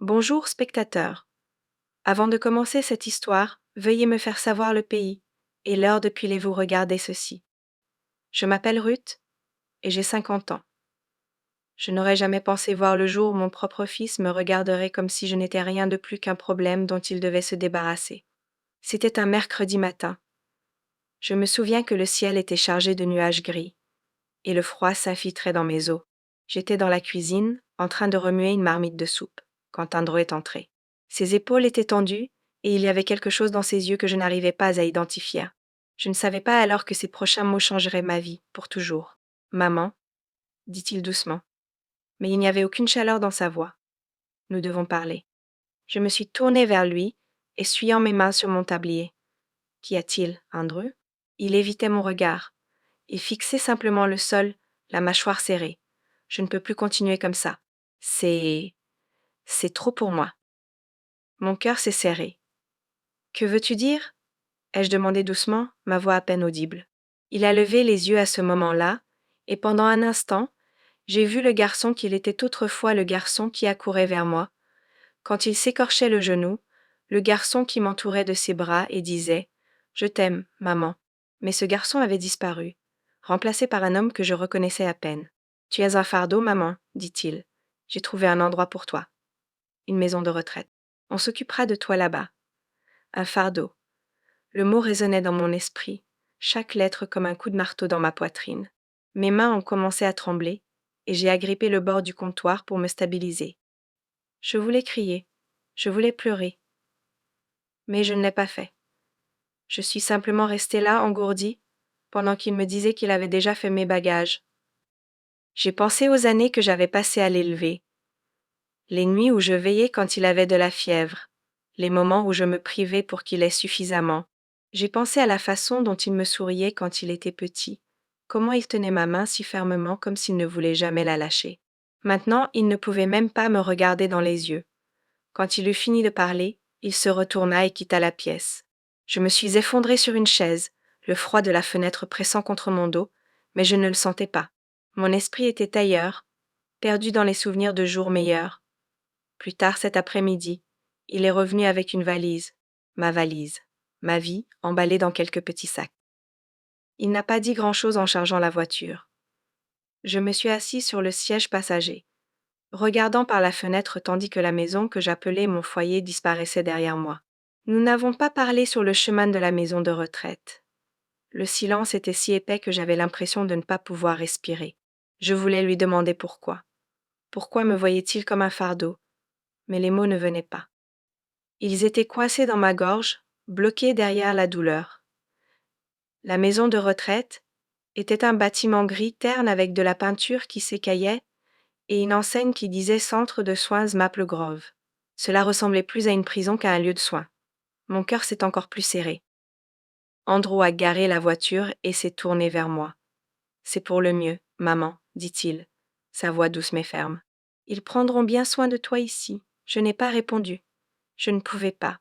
Bonjour, spectateurs. Avant de commencer cette histoire, veuillez me faire savoir le pays et l'heure depuis les vous regardez ceci. Je m'appelle Ruth et j'ai 50 ans. Je n'aurais jamais pensé voir le jour où mon propre fils me regarderait comme si je n'étais rien de plus qu'un problème dont il devait se débarrasser. C'était un mercredi matin. Je me souviens que le ciel était chargé de nuages gris et le froid s'infiltrait dans mes os. J'étais dans la cuisine, en train de remuer une marmite de soupe, quand Andrew est entré. Ses épaules étaient tendues, et il y avait quelque chose dans ses yeux que je n'arrivais pas à identifier. Je ne savais pas alors que ses prochains mots changeraient ma vie, pour toujours. Maman, dit-il doucement. Mais il n'y avait aucune chaleur dans sa voix. Nous devons parler. Je me suis tournée vers lui, essuyant mes mains sur mon tablier. Qu'y a-t-il, Andrew? Il évitait mon regard. Il fixait simplement le sol, la mâchoire serrée. Je ne peux plus continuer comme ça. C'est trop pour moi. Mon cœur s'est serré. Que veux-tu dire? Ai-je demandé doucement, ma voix à peine audible. Il a levé les yeux à ce moment-là, et pendant un instant, j'ai vu le garçon qu'il était autrefois le garçon qui accourait vers moi. Quand il s'écorchait le genou, le garçon qui m'entourait de ses bras et disait « Je t'aime, maman ». Mais ce garçon avait disparu, remplacé par un homme que je reconnaissais à peine. « Tu es un fardeau, maman, dit-il. J'ai trouvé un endroit pour toi. Une maison de retraite. On s'occupera de toi là-bas. » Un fardeau. Le mot résonnait dans mon esprit, chaque lettre comme un coup de marteau dans ma poitrine. Mes mains ont commencé à trembler, et j'ai agrippé le bord du comptoir pour me stabiliser. Je voulais crier, je voulais pleurer, mais je ne l'ai pas fait. Je suis simplement restée là, engourdie, pendant qu'il me disait qu'il avait déjà fait mes bagages. J'ai pensé aux années que j'avais passées à l'élever, les nuits où je veillais quand il avait de la fièvre, les moments où je me privais pour qu'il ait suffisamment. J'ai pensé à la façon dont il me souriait quand il était petit, comment il tenait ma main si fermement comme s'il ne voulait jamais la lâcher. Maintenant, il ne pouvait même pas me regarder dans les yeux. Quand il eut fini de parler, il se retourna et quitta la pièce. Je me suis effondrée sur une chaise, le froid de la fenêtre pressant contre mon dos, mais je ne le sentais pas. Mon esprit était ailleurs, perdu dans les souvenirs de jours meilleurs. Plus tard cet après-midi, il est revenu avec une valise, ma vie emballée dans quelques petits sacs. Il n'a pas dit grand-chose en chargeant la voiture. Je me suis assise sur le siège passager, regardant par la fenêtre tandis que la maison que j'appelais mon foyer disparaissait derrière moi. Nous n'avons pas parlé sur le chemin de la maison de retraite. Le silence était si épais que j'avais l'impression de ne pas pouvoir respirer. Je voulais lui demander pourquoi. Pourquoi me voyait-il comme un fardeau? Mais les mots ne venaient pas. Ils étaient coincés dans ma gorge, bloqués derrière la douleur. La maison de retraite était un bâtiment gris terne avec de la peinture qui s'écaillait et une enseigne qui disait Centre de soins Maple Grove. Cela ressemblait plus à une prison qu'à un lieu de soins. Mon cœur s'est encore plus serré. Andrew a garé la voiture et s'est tourné vers moi. C'est pour le mieux, maman, dit-il, sa voix douce mais ferme. Ils prendront bien soin de toi ici. Je n'ai pas répondu. Je ne pouvais pas.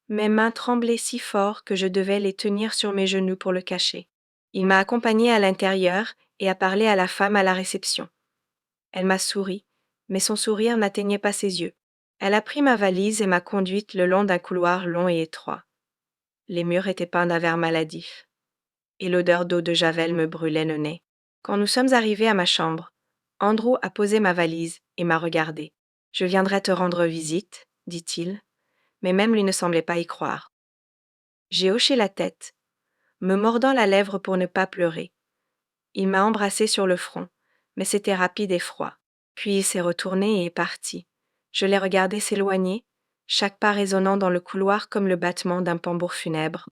Mes mains tremblaient si fort que je devais les tenir sur mes genoux pour le cacher. Il m'a accompagnée à l'intérieur et a parlé à la femme à la réception. Elle m'a souri, mais son sourire n'atteignait pas ses yeux. Elle a pris ma valise et m'a conduite le long d'un couloir long et étroit. Les murs étaient peints d'un vert maladif, et l'odeur d'eau de javel me brûlait le nez. Quand nous sommes arrivés à ma chambre, Andrew a posé ma valise et m'a regardée. « Je viendrai te rendre visite, » dit-il, mais même lui ne semblait pas y croire. J'ai hoché la tête, me mordant la lèvre pour ne pas pleurer. Il m'a embrassée sur le front, mais c'était rapide et froid. Puis il s'est retourné et est parti. Je l'ai regardé s'éloigner, chaque pas résonnant dans le couloir comme le battement d'un tambour funèbre.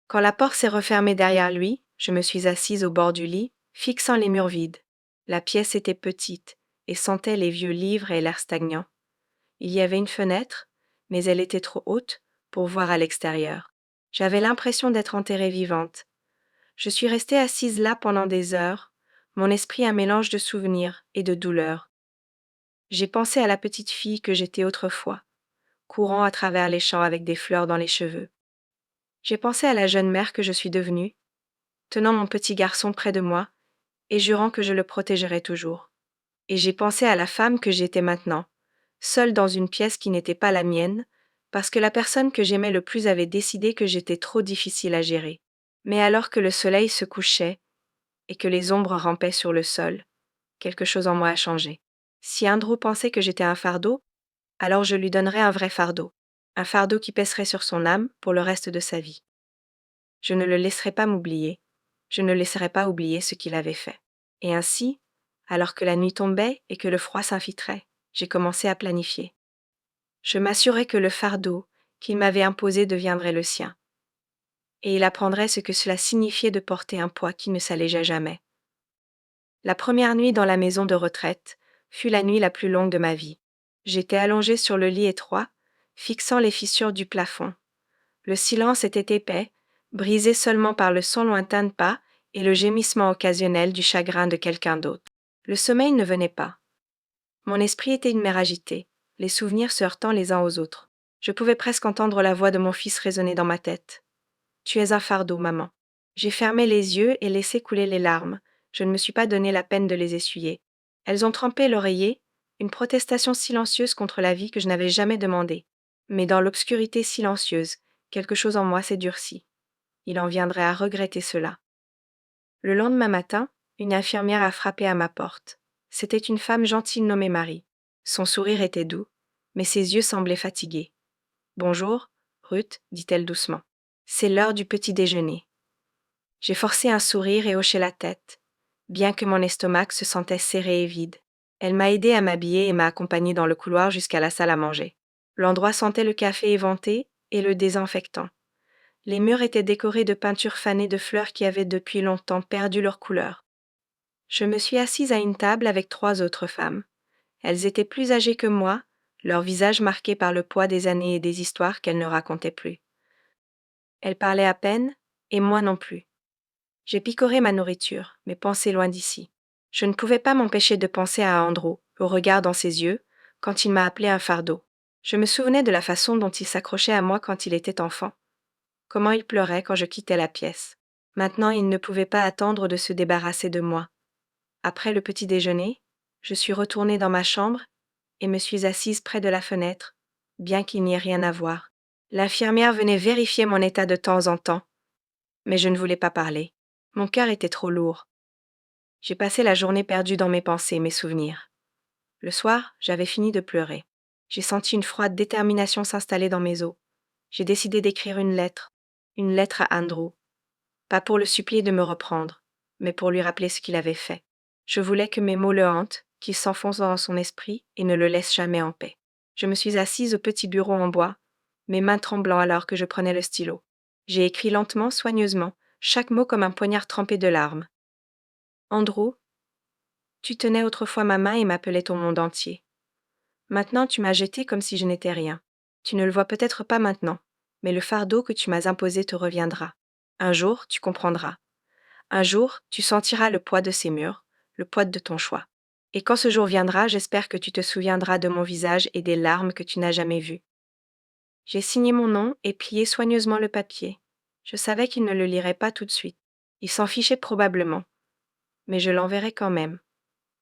Quand la porte s'est refermée derrière lui, je me suis assise au bord du lit, fixant les murs vides. La pièce était petite et sentait les vieux livres et l'air stagnant. Il y avait une fenêtre, mais elle était trop haute pour voir à l'extérieur. J'avais l'impression d'être enterrée vivante. Je suis restée assise là pendant des heures, mon esprit un mélange de souvenirs et de douleurs. J'ai pensé à la petite fille que j'étais autrefois, courant à travers les champs avec des fleurs dans les cheveux. J'ai pensé à la jeune mère que je suis devenue, tenant mon petit garçon près de moi et jurant que je le protégerais toujours. Et j'ai pensé à la femme que j'étais maintenant, seule dans une pièce qui n'était pas la mienne, parce que la personne que j'aimais le plus avait décidé que j'étais trop difficile à gérer. Mais alors que le soleil se couchait et que les ombres rampaient sur le sol, quelque chose en moi a changé. Si Andrew pensait que j'étais un fardeau, alors je lui donnerais un fardeau qui pèserait sur son âme pour le reste de sa vie. Je ne le laisserai pas m'oublier, je ne laisserai pas oublier ce qu'il avait fait. Et ainsi, alors que la nuit tombait et que le froid s'infiltrait, j'ai commencé à planifier. Je m'assurais que le fardeau qu'il m'avait imposé deviendrait le sien, et il apprendrait ce que cela signifiait de porter un poids qui ne s'allégeait jamais. La première nuit dans la maison de retraite fut la nuit la plus longue de ma vie. J'étais allongée sur le lit étroit, fixant les fissures du plafond. Le silence était épais, brisé seulement par le son lointain de pas et le gémissement occasionnel du chagrin de quelqu'un d'autre. Le sommeil ne venait pas. Mon esprit était une mer agitée, les souvenirs se heurtant les uns aux autres. Je pouvais presque entendre la voix de mon fils résonner dans ma tête. Tu es un fardeau, maman. J'ai fermé les yeux et laissé couler les larmes. Je ne me suis pas donné la peine de les essuyer. Elles ont trempé l'oreiller, une protestation silencieuse contre la vie que je n'avais jamais demandée. Mais dans l'obscurité silencieuse, quelque chose en moi s'est durci. Il en viendrait à regretter cela. Le lendemain matin, une infirmière a frappé à ma porte. C'était une femme gentille nommée Marie. Son sourire était doux, mais ses yeux semblaient fatigués. Bonjour, Ruth, dit-elle doucement. C'est l'heure du petit déjeuner. J'ai forcé un sourire et hoché la tête, bien que mon estomac se sentait serré et vide. Elle m'a aidé à m'habiller et m'a accompagnée dans le couloir jusqu'à la salle à manger. L'endroit sentait le café éventé et le désinfectant. Les murs étaient décorés de peintures fanées de fleurs qui avaient depuis longtemps perdu leur couleur. Je me suis assise à une table avec 3 autres femmes. Elles étaient plus âgées que moi, leurs visages marqués par le poids des années et des histoires qu'elles ne racontaient plus. Elles parlaient à peine, et moi non plus. J'ai picoré ma nourriture, mes pensées loin d'ici. Je ne pouvais pas m'empêcher de penser à Andrew, au regard dans ses yeux, quand il m'a appelé un fardeau. Je me souvenais de la façon dont il s'accrochait à moi quand il était enfant. Comment il pleurait quand je quittais la pièce. Maintenant, il ne pouvait pas attendre de se débarrasser de moi. Après le petit déjeuner, je suis retournée dans ma chambre et me suis assise près de la fenêtre, bien qu'il n'y ait rien à voir. L'infirmière venait vérifier mon état de temps en temps, mais je ne voulais pas parler. Mon cœur était trop lourd. J'ai passé la journée perdue dans mes pensées, mes souvenirs. Le soir, j'avais fini de pleurer. J'ai senti une froide détermination s'installer dans mes os. J'ai décidé d'écrire une lettre à Andrew. Pas pour le supplier de me reprendre, mais pour lui rappeler ce qu'il avait fait. Je voulais que mes mots le hantent, qu'ils s'enfoncent dans son esprit et ne le laissent jamais en paix. Je me suis assise au petit bureau en bois, mes mains tremblant alors que je prenais le stylo. J'ai écrit lentement, soigneusement, chaque mot comme un poignard trempé de larmes. Andrew, tu tenais autrefois ma main et m'appelais ton monde entier. Maintenant, tu m'as jeté comme si je n'étais rien. Tu ne le vois peut-être pas maintenant, mais le fardeau que tu m'as imposé te reviendra. Un jour, tu comprendras. Un jour, tu sentiras le poids de ces murs, le poids de ton choix. Et quand ce jour viendra, j'espère que tu te souviendras de mon visage et des larmes que tu n'as jamais vues. J'ai signé mon nom et plié soigneusement le papier. Je savais qu'il ne le lirait pas tout de suite. Il s'en fichait probablement. Mais je l'enverrai quand même.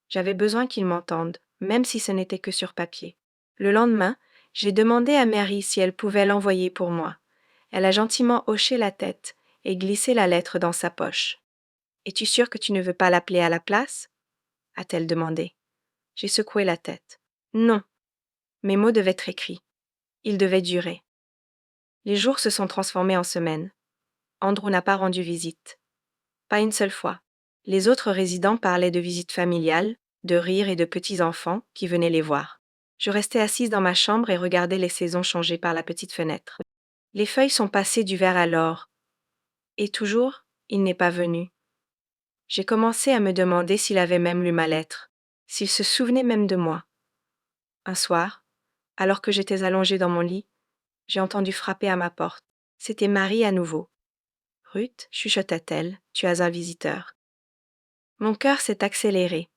J'avais besoin qu'il m'entende, même si ce n'était que sur papier. Le lendemain, j'ai demandé à Mary si elle pouvait l'envoyer pour moi. Elle a gentiment hoché la tête et glissé la lettre dans sa poche. Es-tu sûre que tu ne veux pas l'appeler à la place a-t-elle demandé. J'ai secoué la tête. Non. Mes mots devaient être écrits. Ils devaient durer. Les jours se sont transformés en semaines. Andrew n'a pas rendu visite. Pas une seule fois. Les autres résidents parlaient de visites familiales, de rires et de petits-enfants qui venaient les voir. Je restais assise dans ma chambre et regardais les saisons changer par la petite fenêtre. Les feuilles sont passées du vert à l'or. Et toujours, il n'est pas venu. J'ai commencé à me demander s'il avait même lu ma lettre, s'il se souvenait même de moi. Un soir, alors que j'étais allongée dans mon lit, j'ai entendu frapper à ma porte. C'était Marie à nouveau. Ruth, chuchota-t-elle, tu as un visiteur. Mon cœur s'est accéléré.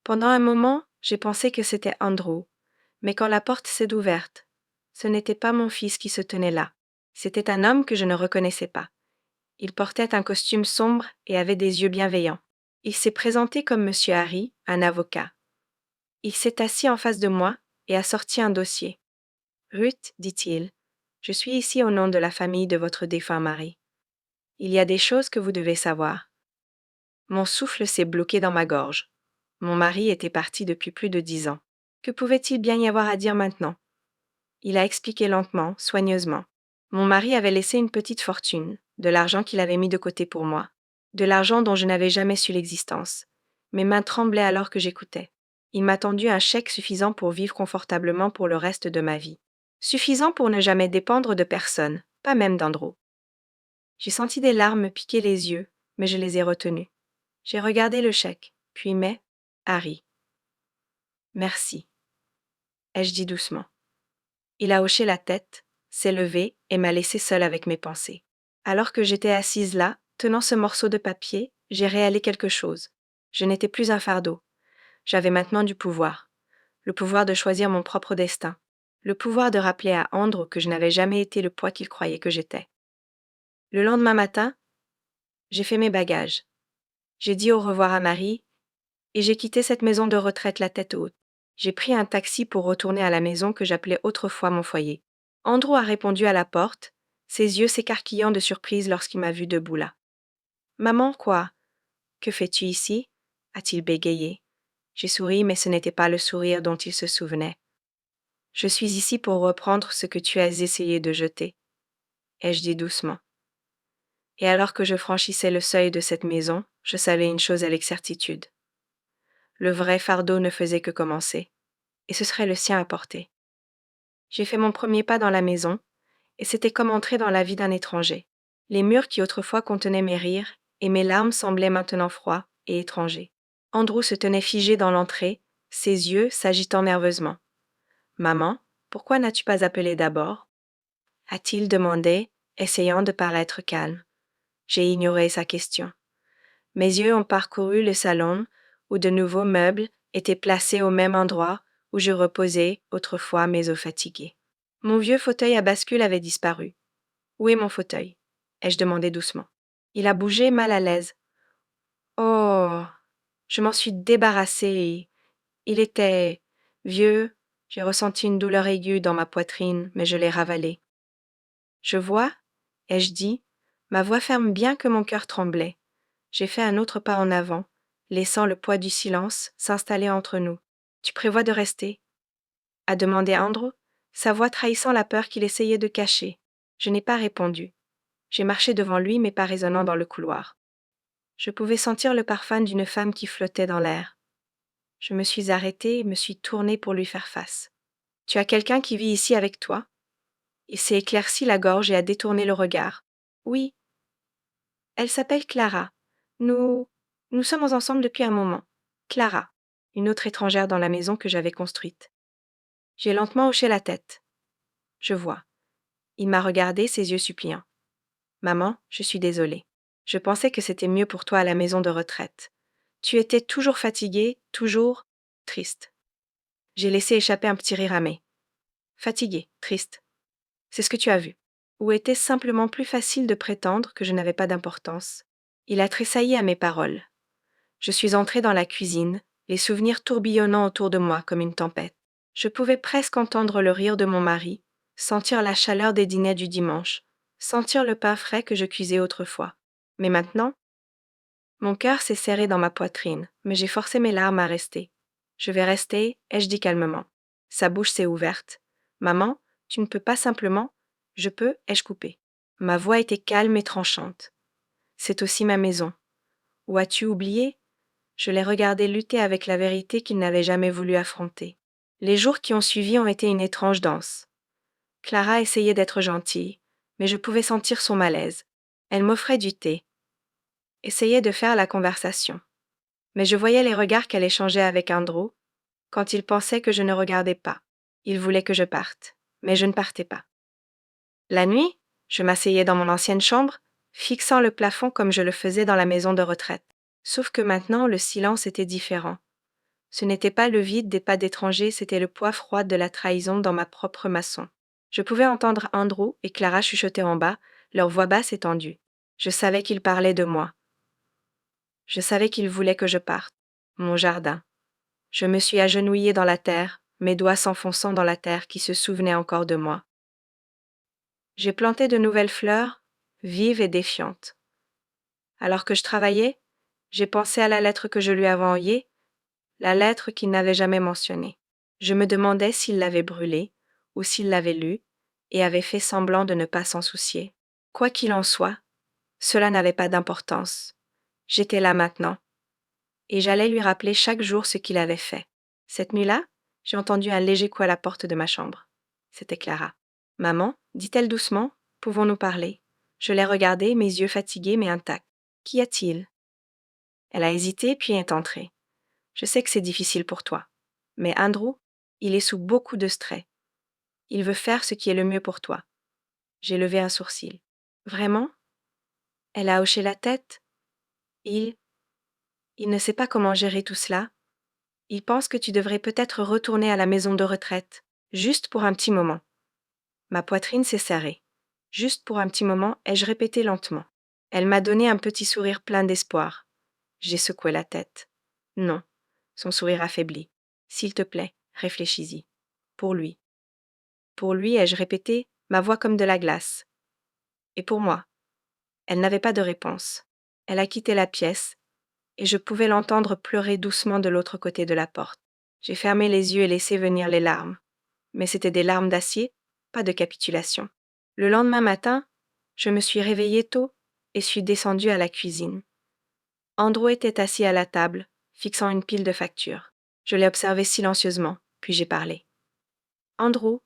Pendant un moment, j'ai pensé que c'était Andrew, mais quand la porte s'est ouverte, ce n'était pas mon fils qui se tenait là. C'était un homme que je ne reconnaissais pas. Il portait un costume sombre et avait des yeux bienveillants. Il s'est présenté comme Monsieur Harry, un avocat. Il s'est assis en face de moi et a sorti un dossier. Ruth, dit-il, je suis ici au nom de la famille de votre défunt mari. Il y a des choses que vous devez savoir. Mon souffle s'est bloqué dans ma gorge. Mon mari était parti depuis plus de 10 ans. Que pouvait-il bien y avoir à dire maintenant? Il a expliqué lentement, soigneusement. Mon mari avait laissé une petite fortune, de l'argent qu'il avait mis de côté pour moi, de l'argent dont je n'avais jamais su l'existence. Mes mains tremblaient alors que j'écoutais. Il m'a tendu un chèque suffisant pour vivre confortablement pour le reste de ma vie. Suffisant pour ne jamais dépendre de personne, pas même d'Andrew. J'ai senti des larmes me piquer les yeux, mais je les ai retenues. J'ai regardé le chèque, puis Harry. Merci, ai-je dit doucement. Il a hoché la tête, s'est levé et m'a laissé seule avec mes pensées. Alors que j'étais assise là, tenant ce morceau de papier, j'ai réalisé quelque chose. Je n'étais plus un fardeau. J'avais maintenant du pouvoir. Le pouvoir de choisir mon propre destin. Le pouvoir de rappeler à Andrew que je n'avais jamais été le poids qu'il croyait que j'étais. Le lendemain matin, j'ai fait mes bagages. J'ai dit au revoir à Marie et j'ai quitté cette maison de retraite la tête haute. J'ai pris un taxi pour retourner à la maison que j'appelais autrefois mon foyer. Andrew a répondu à la porte, ses yeux s'écarquillant de surprise lorsqu'il m'a vu debout là. Maman, quoi? Que fais-tu ici? A-t-il bégayé. J'ai souri, mais ce n'était pas le sourire dont il se souvenait. Je suis ici pour reprendre ce que tu as essayé de jeter, ai-je dit doucement. Et alors que je franchissais le seuil de cette maison, je savais une chose avec certitude. Le vrai fardeau ne faisait que commencer, et ce serait le sien à porter. J'ai fait mon premier pas dans la maison, et c'était comme entrer dans la vie d'un étranger. Les murs qui autrefois contenaient mes rires et mes larmes semblaient maintenant froids et étrangers. Andrew se tenait figé dans l'entrée, ses yeux s'agitant nerveusement. Maman, pourquoi n'as-tu pas appelé d'abord? A-t-il demandé, essayant de paraître calme. J'ai ignoré sa question. Mes yeux ont parcouru le salon, où de nouveaux meubles étaient placés au même endroit où je reposais autrefois mes os fatigués. Mon vieux fauteuil à bascule avait disparu. Où est mon fauteuil? Ai-je demandé doucement. Il a bougé mal à l'aise. Oh, je m'en suis débarrassée. Il était vieux. J'ai ressenti une douleur aiguë dans ma poitrine, mais je l'ai ravalé. Je vois, ai-je dit, ma voix ferme bien que mon cœur tremblait. J'ai fait un autre pas en avant, laissant le poids du silence s'installer entre nous. Tu prévois de rester? A demandé Andrew, sa voix trahissant la peur qu'il essayait de cacher. Je n'ai pas répondu. J'ai marché devant lui, mais pas résonnant dans le couloir. Je pouvais sentir le parfum d'une femme qui flottait dans l'air. Je me suis arrêtée et me suis tournée pour lui faire face. Tu as quelqu'un qui vit ici avec toi? Il s'est éclairci la gorge et a détourné le regard. Oui. Elle s'appelle Clara. Nous sommes ensemble depuis un moment. Clara, une autre étrangère dans la maison que j'avais construite. J'ai lentement hoché la tête. Je vois. Il m'a regardé, ses yeux suppliants. Maman, je suis désolée. Je pensais que c'était mieux pour toi à la maison de retraite. Tu étais toujours fatiguée, toujours triste. J'ai laissé échapper un petit rire amer. Fatiguée, triste. C'est ce que tu as vu. Ou était-ce simplement plus facile de prétendre que je n'avais pas d'importance? Il a tressailli à mes paroles. Je suis entrée dans la cuisine, les souvenirs tourbillonnant autour de moi comme une tempête. Je pouvais presque entendre le rire de mon mari, sentir la chaleur des dîners du dimanche, sentir le pain frais que je cuisais autrefois. Mais maintenant, mon cœur s'est serré dans ma poitrine, mais j'ai forcé mes larmes à rester. Je vais rester, ai-je dit calmement. Sa bouche s'est ouverte. Maman, tu ne peux pas simplement. Je peux, ai-je coupé. Ma voix était calme et tranchante. C'est aussi ma maison. Ou as-tu oublié? Je l'ai regardé lutter avec la vérité qu'il n'avait jamais voulu affronter. Les jours qui ont suivi ont été une étrange danse. Clara essayait d'être gentille, mais je pouvais sentir son malaise. Elle m'offrait du thé, essayait de faire la conversation. Mais je voyais les regards qu'elle échangeait avec Andrew quand il pensait que je ne regardais pas. Il voulait que je parte, mais je ne partais pas. La nuit, je m'asseyais dans mon ancienne chambre, fixant le plafond comme je le faisais dans la maison de retraite. Sauf que maintenant, le silence était différent. Ce n'était pas le vide des pas d'étrangers, c'était le poids froid de la trahison dans ma propre maçon. Je pouvais entendre Andrew et Clara chuchoter en bas, leur voix basse et tendue. Je savais qu'ils parlaient de moi. Je savais qu'ils voulaient que je parte. Mon jardin. Je me suis agenouillée dans la terre, mes doigts s'enfonçant dans la terre qui se souvenait encore de moi. J'ai planté de nouvelles fleurs, vives et défiantes. Alors que je travaillais, j'ai pensé à la lettre que je lui avais envoyée, la lettre qu'il n'avait jamais mentionnée. Je me demandais s'il l'avait brûlée ou s'il l'avait lue et avait fait semblant de ne pas s'en soucier. Quoi qu'il en soit, cela n'avait pas d'importance. J'étais là maintenant, et j'allais lui rappeler chaque jour ce qu'il avait fait. Cette nuit-là, j'ai entendu un léger coup à la porte de ma chambre. C'était Clara. Maman, dit-elle doucement, pouvons-nous parler? Je l'ai regardée, mes yeux fatigués mais intacts. Qu'y a-t-il? Elle a hésité puis est entrée. Je sais que c'est difficile pour toi, mais Andrew, il est sous beaucoup de stress. Il veut faire ce qui est le mieux pour toi. J'ai levé un sourcil. Vraiment? Elle a hoché la tête. Il ne sait pas comment gérer tout cela. Il pense que tu devrais peut-être retourner à la maison de retraite, juste pour un petit moment. Ma poitrine s'est serrée. Juste pour un petit moment, ai-je répété lentement. Elle m'a donné un petit sourire plein d'espoir. J'ai secoué la tête. Non. Son sourire affaibli. S'il te plaît, réfléchis-y. Pour lui. Pour lui, ai-je répété, ma voix comme de la glace. Et pour moi. Elle n'avait pas de réponse. Elle a quitté la pièce, et je pouvais l'entendre pleurer doucement de l'autre côté de la porte. J'ai fermé les yeux et laissé venir les larmes. Mais c'étaient des larmes d'acier, pas de capitulation. Le lendemain matin, je me suis réveillée tôt et suis descendue à la cuisine. Andrew était assis à la table, fixant une pile de factures. Je l'ai observé silencieusement, puis j'ai parlé. Andrew,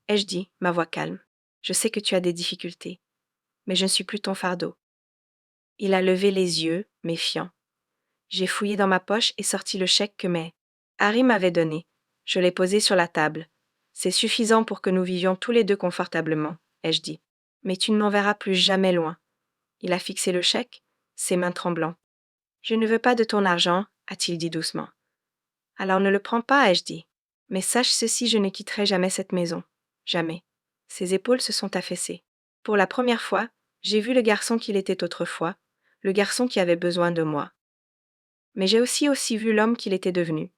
ai-je dit, ma voix calme, je sais que tu as des difficultés, mais je ne suis plus ton fardeau. Il a levé les yeux, méfiant. J'ai fouillé dans ma poche et sorti le chèque que Harry m'avait donné. Je l'ai posé sur la table. C'est suffisant pour que nous vivions tous les deux confortablement, ai-je dit. Mais tu ne m'enverras plus jamais loin. Il a fixé le chèque, ses mains tremblantes. Je ne veux pas de ton argent, a-t-il dit doucement. Alors ne le prends pas, ai-je dit. Mais sache ceci, je ne quitterai jamais cette maison. Jamais. Ses épaules se sont affaissées. Pour la première fois, j'ai vu le garçon qu'il était autrefois, le garçon qui avait besoin de moi. Mais j'ai aussi vu l'homme qu'il était devenu.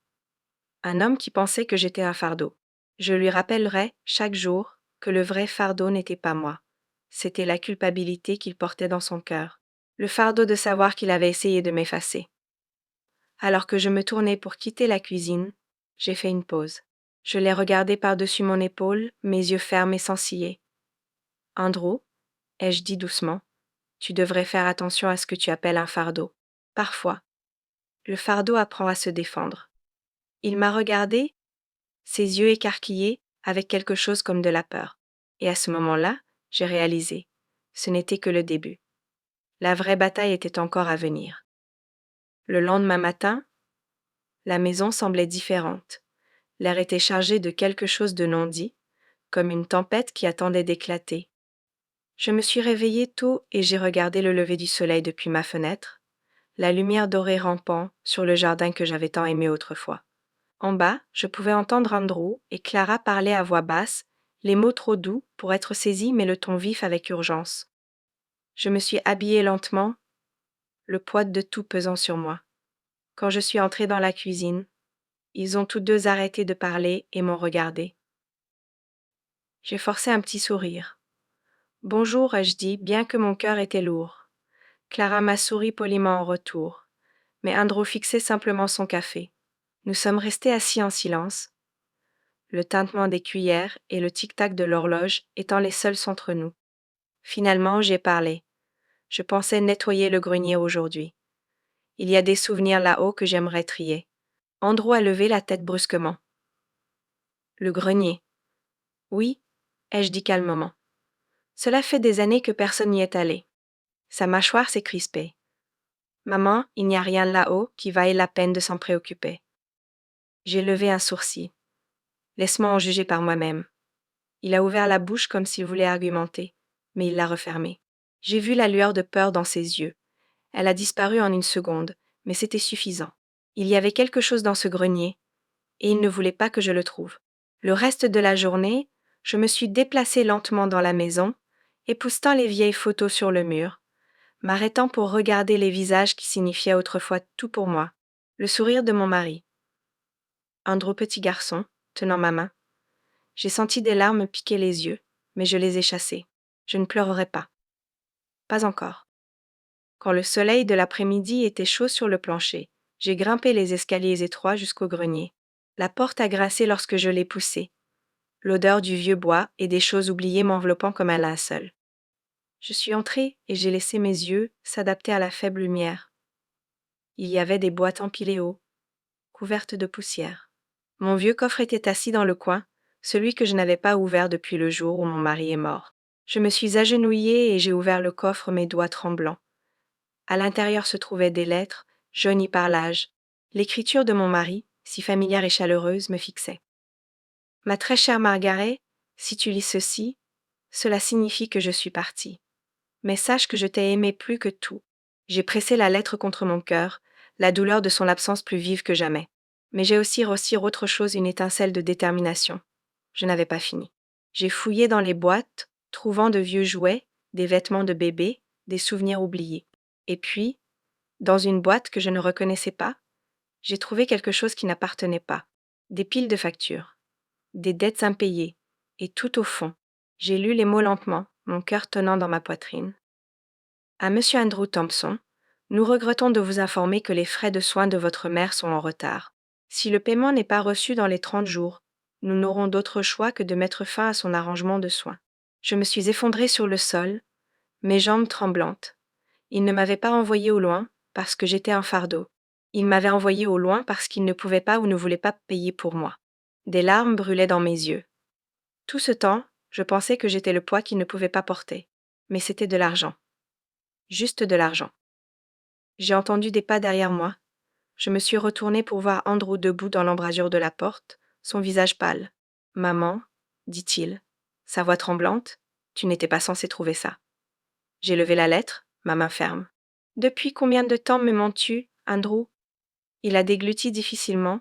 Un homme qui pensait que j'étais un fardeau. Je lui rappellerai, chaque jour, que le vrai fardeau n'était pas moi. C'était la culpabilité qu'il portait dans son cœur. Le fardeau de savoir qu'il avait essayé de m'effacer. Alors que je me tournais pour quitter la cuisine, j'ai fait une pause. Je l'ai regardé par-dessus mon épaule, mes yeux fermés sans ciller. Andrew, ai-je dit doucement, tu devrais faire attention à ce que tu appelles un fardeau. Parfois, le fardeau apprend à se défendre. Il m'a regardé, ses yeux écarquillés, avec quelque chose comme de la peur. Et à ce moment-là, j'ai réalisé. Ce n'était que le début. La vraie bataille était encore à venir. Le lendemain matin, la maison semblait différente. L'air était chargé de quelque chose de non dit, comme une tempête qui attendait d'éclater. Je me suis réveillée tôt et j'ai regardé le lever du soleil depuis ma fenêtre, la lumière dorée rampant sur le jardin que j'avais tant aimé autrefois. En bas, je pouvais entendre Andrew et Clara parler à voix basse, les mots trop doux pour être saisis mais le ton vif avec urgence. Je me suis habillée lentement, le poids de tout pesant sur moi. Quand je suis entrée dans la cuisine, ils ont tous deux arrêté de parler et m'ont regardée. J'ai forcé un petit sourire. Bonjour, ai-je dit, bien que mon cœur était lourd. Clara m'a souri poliment en retour, mais Andrew fixait simplement son café. Nous sommes restés assis en silence, le tintement des cuillères et le tic-tac de l'horloge étant les seuls entre nous. Finalement, j'ai parlé. Je pensais nettoyer le grenier aujourd'hui. Il y a des souvenirs là-haut que j'aimerais trier. Andrew a levé la tête brusquement. Le grenier. Oui, ai-je dit calmement. Cela fait des années que personne n'y est allé. Sa mâchoire s'est crispée. Maman, il n'y a rien là-haut qui vaille la peine de s'en préoccuper. J'ai levé un sourcil. Laisse-moi en juger par moi-même. Il a ouvert la bouche comme s'il voulait argumenter, mais il l'a refermée. J'ai vu la lueur de peur dans ses yeux. Elle a disparu en une seconde, mais c'était suffisant. Il y avait quelque chose dans ce grenier, et il ne voulait pas que je le trouve. Le reste de la journée, je me suis déplacée lentement dans la maison, époussetant les vieilles photos sur le mur, m'arrêtant pour regarder les visages qui signifiaient autrefois tout pour moi. Le sourire de mon mari. Andrew petit garçon, tenant ma main. J'ai senti des larmes me piquer les yeux, mais je les ai chassées. Je ne pleurerai pas. Pas encore. Quand le soleil de l'après-midi était chaud sur le plancher, j'ai grimpé les escaliers étroits jusqu'au grenier. La porte a grincé lorsque je l'ai poussée, l'odeur du vieux bois et des choses oubliées m'enveloppant comme un linceul. Je suis entrée et j'ai laissé mes yeux s'adapter à la faible lumière. Il y avait des boîtes empilées haut, couvertes de poussière. Mon vieux coffre était assis dans le coin, celui que je n'avais pas ouvert depuis le jour où mon mari est mort. Je me suis agenouillée et j'ai ouvert le coffre, mes doigts tremblants. À l'intérieur se trouvaient des lettres, jaunies par l'âge. L'écriture de mon mari, si familière et chaleureuse, me fixait. Ma très chère Margaret, si tu lis ceci, cela signifie que je suis partie. Mais sache que je t'ai aimé plus que tout. J'ai pressé la lettre contre mon cœur, la douleur de son absence plus vive que jamais. Mais j'ai aussi reçu autre chose, une étincelle de détermination. Je n'avais pas fini. J'ai fouillé dans les boîtes, trouvant de vieux jouets, des vêtements de bébé, des souvenirs oubliés. Et puis, dans une boîte que je ne reconnaissais pas, j'ai trouvé quelque chose qui n'appartenait pas. Des piles de factures, des dettes impayées, et tout au fond, j'ai lu les mots lentement, mon cœur tonnant dans ma poitrine. À Monsieur Andrew Thompson, nous regrettons de vous informer que les frais de soins de votre mère sont en retard. Si le paiement n'est pas reçu dans les 30 jours, nous n'aurons d'autre choix que de mettre fin à son arrangement de soins. Je me suis effondrée sur le sol, mes jambes tremblantes. Il ne m'avait pas envoyée au loin parce que j'étais un fardeau. Il m'avait envoyée au loin parce qu'il ne pouvait pas ou ne voulait pas payer pour moi. Des larmes brûlaient dans mes yeux. Tout ce temps, je pensais que j'étais le poids qu'il ne pouvait pas porter. Mais c'était de l'argent. Juste de l'argent. J'ai entendu des pas derrière moi. Je me suis retournée pour voir Andrew debout dans l'embrasure de la porte, son visage pâle. « Maman, dit-il, sa voix tremblante, tu n'étais pas censée trouver ça. » J'ai levé la lettre, ma main ferme. « Depuis combien de temps me mens-tu, Andrew ?» Il a dégluti difficilement.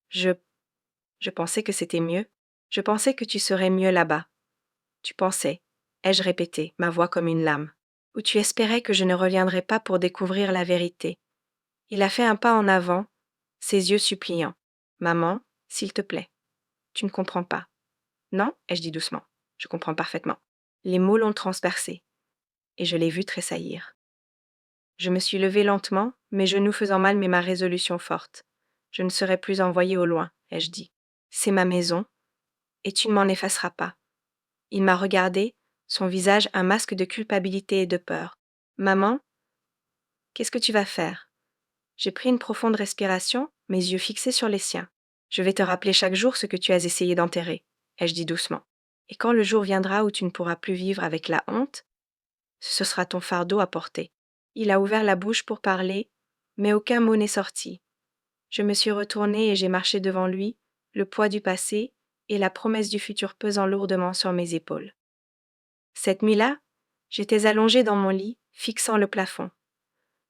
Je pensais que c'était mieux. Je pensais que tu serais mieux là-bas. Tu pensais, ai-je répété, ma voix comme une lame. Ou tu espérais que je ne reviendrais pas pour découvrir la vérité. Il a fait un pas en avant, ses yeux suppliants. Maman, s'il te plaît. Tu ne comprends pas. Non, ai-je dit doucement. Je comprends parfaitement. Les mots l'ont transpercé, et je l'ai vu tressaillir. Je me suis levée lentement, mes genoux faisant mal mais ma résolution forte. Je ne serai plus envoyée au loin, ai-je dit. C'est ma maison, et tu ne m'en effaceras pas. Il m'a regardé, son visage un masque de culpabilité et de peur. Maman, qu'est-ce que tu vas faire? J'ai pris une profonde respiration, mes yeux fixés sur les siens. Je vais te rappeler chaque jour ce que tu as essayé d'enterrer, ai-je dit doucement. Et quand le jour viendra où tu ne pourras plus vivre avec la honte, ce sera ton fardeau à porter. Il a ouvert la bouche pour parler, mais aucun mot n'est sorti. Je me suis retournée et j'ai marché devant lui, le poids du passé et la promesse du futur pesant lourdement sur mes épaules. Cette nuit-là, j'étais allongée dans mon lit, fixant le plafond.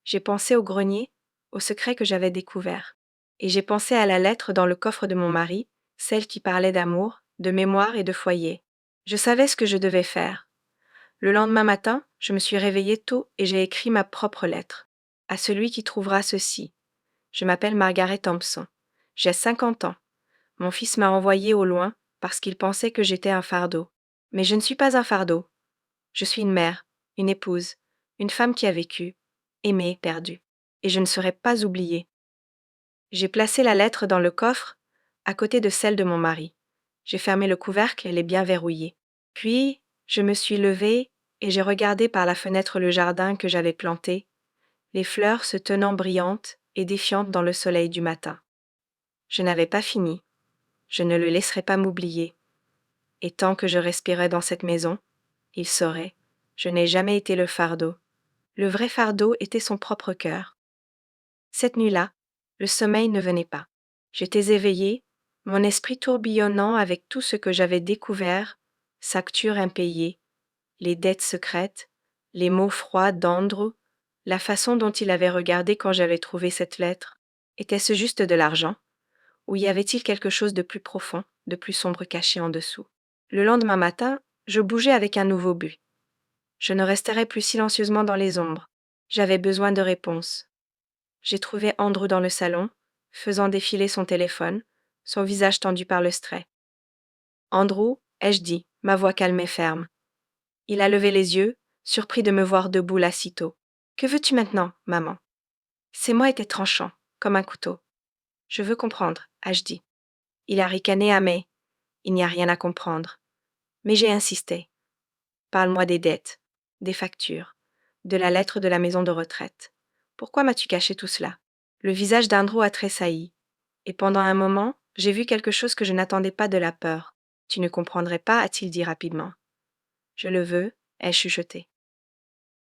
J'ai pensé au grenier, au secret que j'avais découvert. Et j'ai pensé à la lettre dans le coffre de mon mari, celle qui parlait d'amour, de mémoire et de foyer. Je savais ce que je devais faire. Le lendemain matin, je me suis réveillée tôt et j'ai écrit ma propre lettre. À celui qui trouvera ceci. Je m'appelle Margaret Thompson. J'ai 50 ans. Mon fils m'a envoyée au loin parce qu'il pensait que j'étais un fardeau. Mais je ne suis pas un fardeau. Je suis une mère, une épouse, une femme qui a vécu, aimé, perdu. Et je ne serai pas oubliée. J'ai placé la lettre dans le coffre, à côté de celle de mon mari. J'ai fermé le couvercle et l'ai bien verrouillé. Puis, je me suis levée et j'ai regardé par la fenêtre le jardin que j'avais planté, les fleurs se tenant brillantes et défiantes dans le soleil du matin. Je n'avais pas fini. Je ne le laisserai pas m'oublier. Et tant que je respirais dans cette maison, il saurait, je n'ai jamais été le fardeau. Le vrai fardeau était son propre cœur. Cette nuit-là, le sommeil ne venait pas. J'étais éveillée, mon esprit tourbillonnant avec tout ce que j'avais découvert, factures impayées, les dettes secrètes, les mots froids d'Andrew, la façon dont il avait regardé quand j'avais trouvé cette lettre. Était-ce juste de l'argent? Ou y avait-il quelque chose de plus profond, de plus sombre caché en dessous? Le lendemain matin, je bougeais avec un nouveau but. Je ne resterai plus silencieusement dans les ombres. J'avais besoin de réponses. J'ai trouvé Andrew dans le salon, faisant défiler son téléphone, son visage tendu par le stress. Andrew, ai-je dit, ma voix calme et ferme. Il a levé les yeux, surpris de me voir debout là si tôt. Que veux-tu maintenant, maman? Ses mots étaient tranchants, comme un couteau. Je veux comprendre, ai-je dit. Il a ricané à mais il n'y a rien à comprendre. Mais j'ai insisté. Parle-moi des dettes, des factures, de la lettre de la maison de retraite. Pourquoi m'as-tu caché tout cela? Le visage d'Andrew a tressailli, et pendant un moment, j'ai vu quelque chose que je n'attendais pas de la peur. Tu ne comprendrais pas, a-t-il dit rapidement. Je le veux, ai-je chuchoté.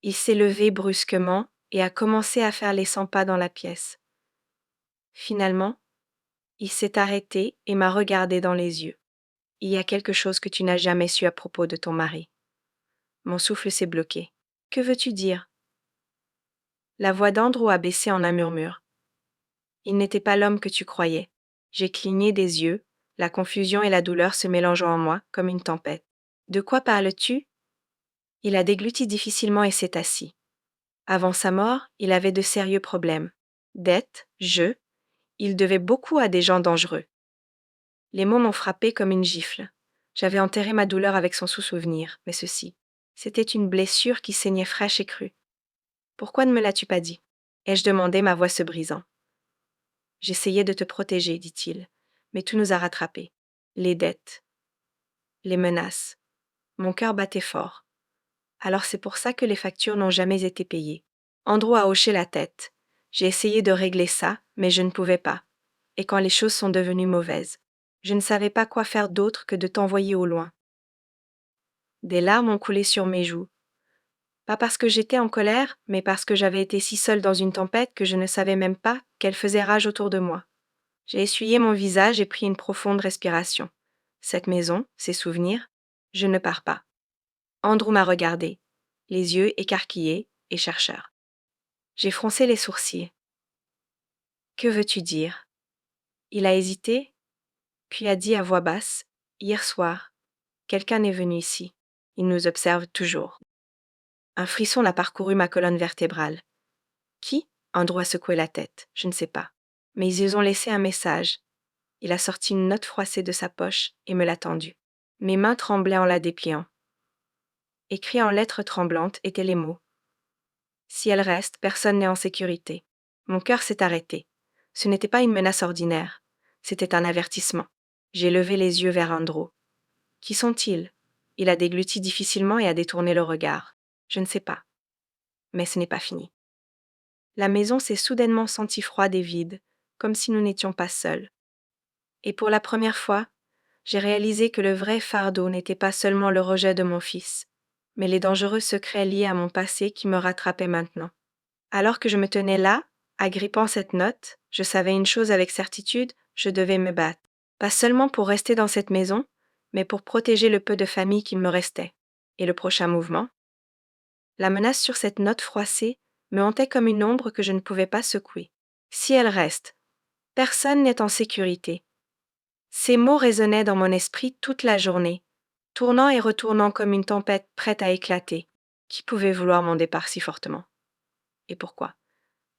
Il s'est levé brusquement et a commencé à faire les 100 pas dans la pièce. Finalement, il s'est arrêté et m'a regardé dans les yeux. Il y a quelque chose que tu n'as jamais su à propos de ton mari. Mon souffle s'est bloqué. Que veux-tu dire? La voix d'Andrew a baissé en un murmure. Il n'était pas l'homme que tu croyais. J'ai cligné des yeux, la confusion et la douleur se mélangeant en moi comme une tempête. De quoi parles-tu? Il a dégluti difficilement et s'est assis. Avant sa mort, il avait de sérieux problèmes. Dettes, jeux, il devait beaucoup à des gens dangereux. Les mots m'ont frappé comme une gifle. J'avais enterré ma douleur avec son sous-souvenir, mais c'était une blessure qui saignait fraîche et crue. Pourquoi ne me l'as-tu pas dit? Ai-je demandé, ma voix se brisant. J'essayais de te protéger, dit-il, mais tout nous a rattrapés. Les dettes, les menaces. Mon cœur battait fort. Alors c'est pour ça que les factures n'ont jamais été payées. Andrew a hoché la tête. J'ai essayé de régler ça, mais je ne pouvais pas. Et quand les choses sont devenues mauvaises, je ne savais pas quoi faire d'autre que de t'envoyer au loin. Des larmes ont coulé sur mes joues. Pas parce que j'étais en colère, mais parce que j'avais été si seule dans une tempête que je ne savais même pas qu'elle faisait rage autour de moi. J'ai essuyé mon visage et pris une profonde respiration. Cette maison, ces souvenirs, je ne pars pas. Andrew m'a regardé, les yeux écarquillés et chercheurs. J'ai froncé les sourcils. Que veux-tu dire? Il a hésité, puis a dit à voix basse, hier soir, quelqu'un est venu ici. Il nous observe toujours. Un frisson a parcouru ma colonne vertébrale. Qui? Andrew a secoué la tête. Je ne sais pas. Mais ils ont laissé un message. Il a sorti une note froissée de sa poche et me l'a tendue. Mes mains tremblaient en la dépliant. Écrits en lettres tremblantes étaient les mots. Si elle reste, personne n'est en sécurité. Mon cœur s'est arrêté. Ce n'était pas une menace ordinaire. C'était un avertissement. J'ai levé les yeux vers Andrew. Qui sont-ils? Il a dégluti difficilement et a détourné le regard. Je ne sais pas. Mais ce n'est pas fini. La maison s'est soudainement sentie froide et vide, comme si nous n'étions pas seuls. Et pour la première fois, j'ai réalisé que le vrai fardeau n'était pas seulement le rejet de mon fils, mais les dangereux secrets liés à mon passé qui me rattrapaient maintenant. Alors que je me tenais là, agrippant cette note, je savais une chose avec certitude, je devais me battre. Pas seulement pour rester dans cette maison, mais pour protéger le peu de famille qui me restait. Et le prochain mouvement? La menace sur cette note froissée me hantait comme une ombre que je ne pouvais pas secouer. Si elle reste, personne n'est en sécurité. Ces mots résonnaient dans mon esprit toute la journée, tournant et retournant comme une tempête prête à éclater. Qui pouvait vouloir mon départ si fortement? Et pourquoi?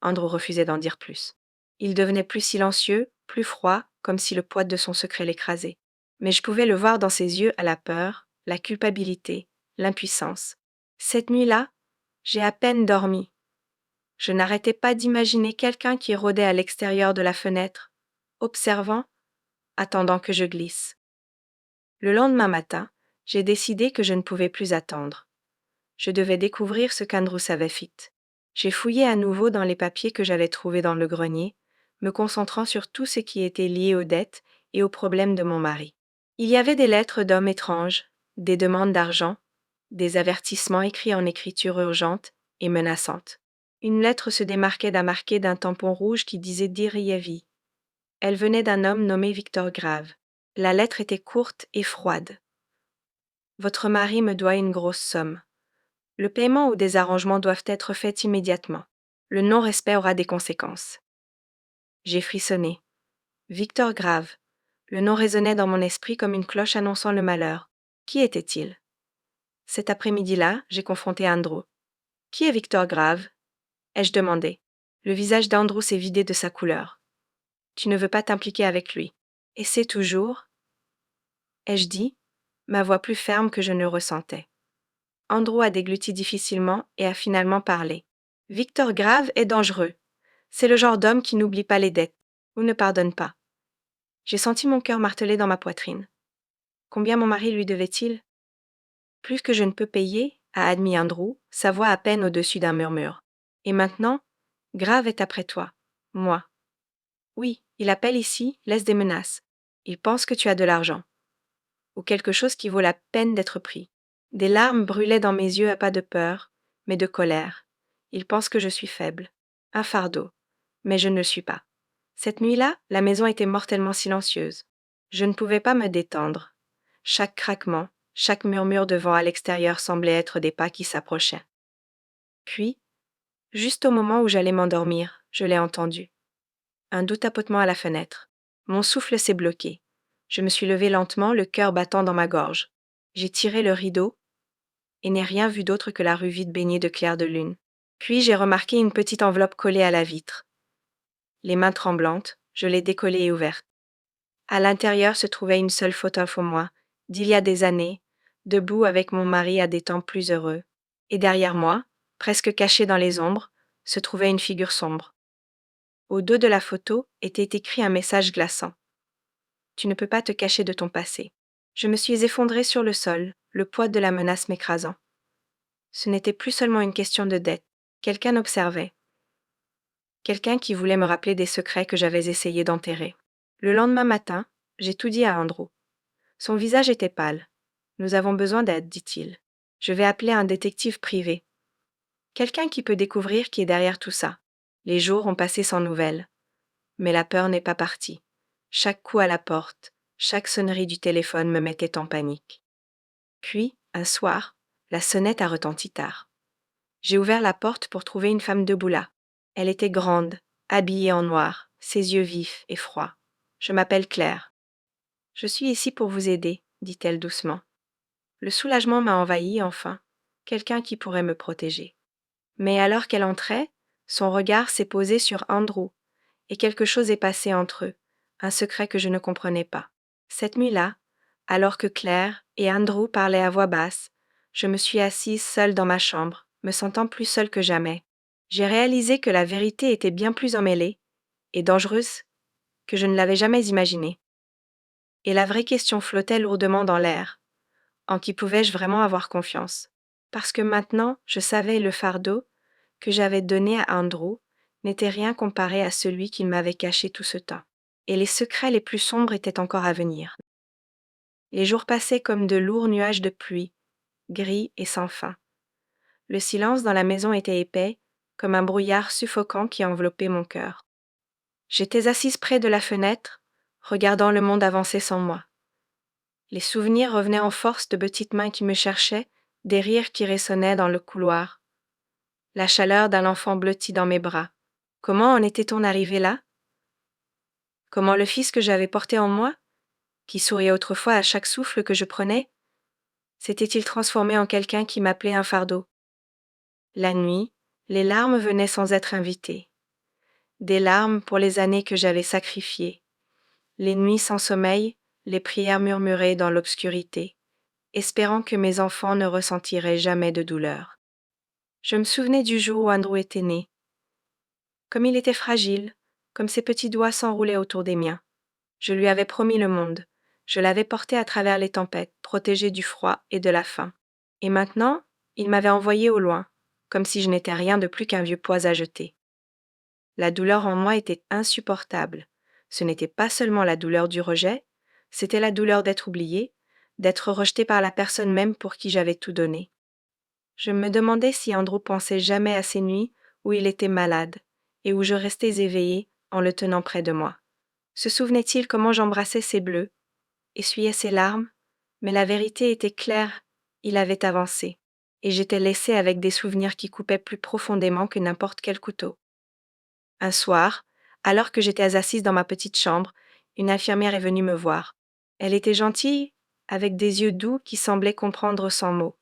Andrew refusait d'en dire plus. Il devenait plus silencieux, plus froid, comme si le poids de son secret l'écrasait. Mais je pouvais le voir dans ses yeux à la peur, la culpabilité, l'impuissance. Cette nuit-là, j'ai à peine dormi. Je n'arrêtais pas d'imaginer quelqu'un qui rôdait à l'extérieur de la fenêtre, observant, attendant que je glisse. Le lendemain matin, j'ai décidé que je ne pouvais plus attendre. Je devais découvrir ce qu'Andrew savait fit. J'ai fouillé à nouveau dans les papiers que j'avais trouvés dans le grenier, me concentrant sur tout ce qui était lié aux dettes et aux problèmes de mon mari. Il y avait des lettres d'hommes étranges, des demandes d'argent, des avertissements écrits en écriture urgente et menaçante. Une lettre se démarquait d'un tampon rouge qui disait Diriyevi. Elle venait d'un homme nommé Victor Grave. La lettre était courte et froide. Votre mari me doit une grosse somme. Le paiement ou des arrangements doivent être faits immédiatement. Le non-respect aura des conséquences. J'ai frissonné. Victor Grave. Le nom résonnait dans mon esprit comme une cloche annonçant le malheur. Qui était-il? Cet après-midi-là, j'ai confronté Andrew. Qui est Victor Grave? Ai-je demandé. Le visage d'Andrew s'est vidé de sa couleur. Tu ne veux pas t'impliquer avec lui. Et c'est toujours, ai-je dit, ma voix plus ferme que je ne le ressentais. Andrew a dégluti difficilement et a finalement parlé. Victor Grave est dangereux. C'est le genre d'homme qui n'oublie pas les dettes, ou ne pardonne pas. J'ai senti mon cœur marteler dans ma poitrine. Combien mon mari lui devait-il? Plus que je ne peux payer, a admis Andrew, sa voix à peine au-dessus d'un murmure. Et maintenant, Grave est après toi. Moi. Oui, il appelle ici, laisse des menaces. Il pense que tu as de l'argent. Ou quelque chose qui vaut la peine d'être pris. Des larmes brûlaient dans mes yeux à pas de peur, mais de colère. Il pense que je suis faible. Un fardeau. Mais je ne le suis pas. Cette nuit-là, la maison était mortellement silencieuse. Je ne pouvais pas me détendre. Chaque craquement, chaque murmure de vent à l'extérieur semblait être des pas qui s'approchaient. Puis, juste au moment où j'allais m'endormir, je l'ai entendu. Un doux tapotement à la fenêtre. Mon souffle s'est bloqué. Je me suis levée lentement, le cœur battant dans ma gorge. J'ai tiré le rideau et n'ai rien vu d'autre que la rue vide baignée de clair de lune. Puis j'ai remarqué une petite enveloppe collée à la vitre. Les mains tremblantes, je l'ai décollée et ouverte. À l'intérieur se trouvait une seule photo de moi, d'il y a des années, debout avec mon mari à des temps plus heureux. Et derrière moi, presque cachée dans les ombres, se trouvait une figure sombre. Au dos de la photo était écrit un message glaçant. Tu ne peux pas te cacher de ton passé. Je me suis effondrée sur le sol, le poids de la menace m'écrasant. Ce n'était plus seulement une question de dette. Quelqu'un observait. Quelqu'un qui voulait me rappeler des secrets que j'avais essayé d'enterrer. Le lendemain matin, j'ai tout dit à Andrew. Son visage était pâle. Nous avons besoin d'aide, dit-il. Je vais appeler un détective privé. Quelqu'un qui peut découvrir qui est derrière tout ça. Les jours ont passé sans nouvelles. Mais la peur n'est pas partie. Chaque coup à la porte, chaque sonnerie du téléphone me mettait en panique. Puis, un soir, la sonnette a retenti tard. J'ai ouvert la porte pour trouver une femme debout là. Elle était grande, habillée en noir, ses yeux vifs et froids. Je m'appelle Claire. Je suis ici pour vous aider, dit-elle doucement. Le soulagement m'a envahi enfin, quelqu'un qui pourrait me protéger. Mais alors qu'elle entrait, son regard s'est posé sur Andrew, et quelque chose est passé entre eux, un secret que je ne comprenais pas. Cette nuit-là, alors que Claire et Andrew parlaient à voix basse, je me suis assise seule dans ma chambre, me sentant plus seule que jamais. J'ai réalisé que la vérité était bien plus emmêlée et dangereuse que je ne l'avais jamais imaginée. Et la vraie question flottait lourdement dans l'air. En qui pouvais-je vraiment avoir confiance? Parce que maintenant, je savais le fardeau que j'avais donné à Andrew n'était rien comparé à celui qu'il m'avait caché tout ce temps. Et les secrets les plus sombres étaient encore à venir. Les jours passaient comme de lourds nuages de pluie, gris et sans fin. Le silence dans la maison était épais, comme un brouillard suffocant qui enveloppait mon cœur. J'étais assise près de la fenêtre, regardant le monde avancer sans moi. Les souvenirs revenaient en force de petites mains qui me cherchaient, des rires qui résonnaient dans le couloir. La chaleur d'un enfant blotti dans mes bras. Comment en était-on arrivé là? Comment le fils que j'avais porté en moi, qui souriait autrefois à chaque souffle que je prenais, s'était-il transformé en quelqu'un qui m'appelait un fardeau? La nuit, les larmes venaient sans être invitées. Des larmes pour les années que j'avais sacrifiées. Les nuits sans sommeil, les prières murmurées dans l'obscurité, espérant que mes enfants ne ressentiraient jamais de douleur. Je me souvenais du jour où Andrew était né. Comme il était fragile, comme ses petits doigts s'enroulaient autour des miens. Je lui avais promis le monde. Je l'avais porté à travers les tempêtes, protégé du froid et de la faim. Et maintenant, il m'avait envoyé au loin, comme si je n'étais rien de plus qu'un vieux poids à jeter. La douleur en moi était insupportable. Ce n'était pas seulement la douleur du rejet, c'était la douleur d'être oublié, d'être rejeté par la personne même pour qui j'avais tout donné. Je me demandais si Andrew pensait jamais à ces nuits où il était malade et où je restais éveillée en le tenant près de moi. Se souvenait-il comment j'embrassais ses bleus, essuyais ses larmes, mais la vérité était claire, il avait avancé, et j'étais laissée avec des souvenirs qui coupaient plus profondément que n'importe quel couteau. Un soir, alors que j'étais assise dans ma petite chambre, une infirmière est venue me voir. Elle était gentille, avec des yeux doux qui semblaient comprendre sans mots.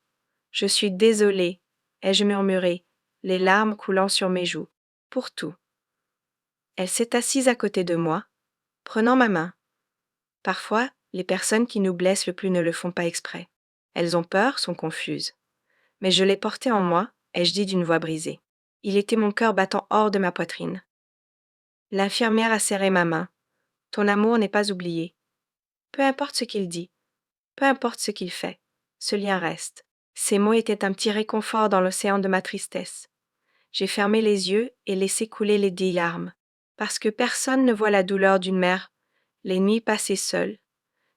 Je suis désolée, ai-je murmuré, les larmes coulant sur mes joues. Pour tout. Elle s'est assise à côté de moi, prenant ma main. Parfois, les personnes qui nous blessent le plus ne le font pas exprès. Elles ont peur, sont confuses. Mais je l'ai porté en moi, ai-je dit d'une voix brisée. Il était mon cœur battant hors de ma poitrine. L'infirmière a serré ma main. Ton amour n'est pas oublié. Peu importe ce qu'il dit, peu importe ce qu'il fait, ce lien reste. Ces mots étaient un petit réconfort dans l'océan de ma tristesse. J'ai fermé les yeux et laissé couler les 10 larmes, parce que personne ne voit la douleur d'une mère, les nuits passées seules,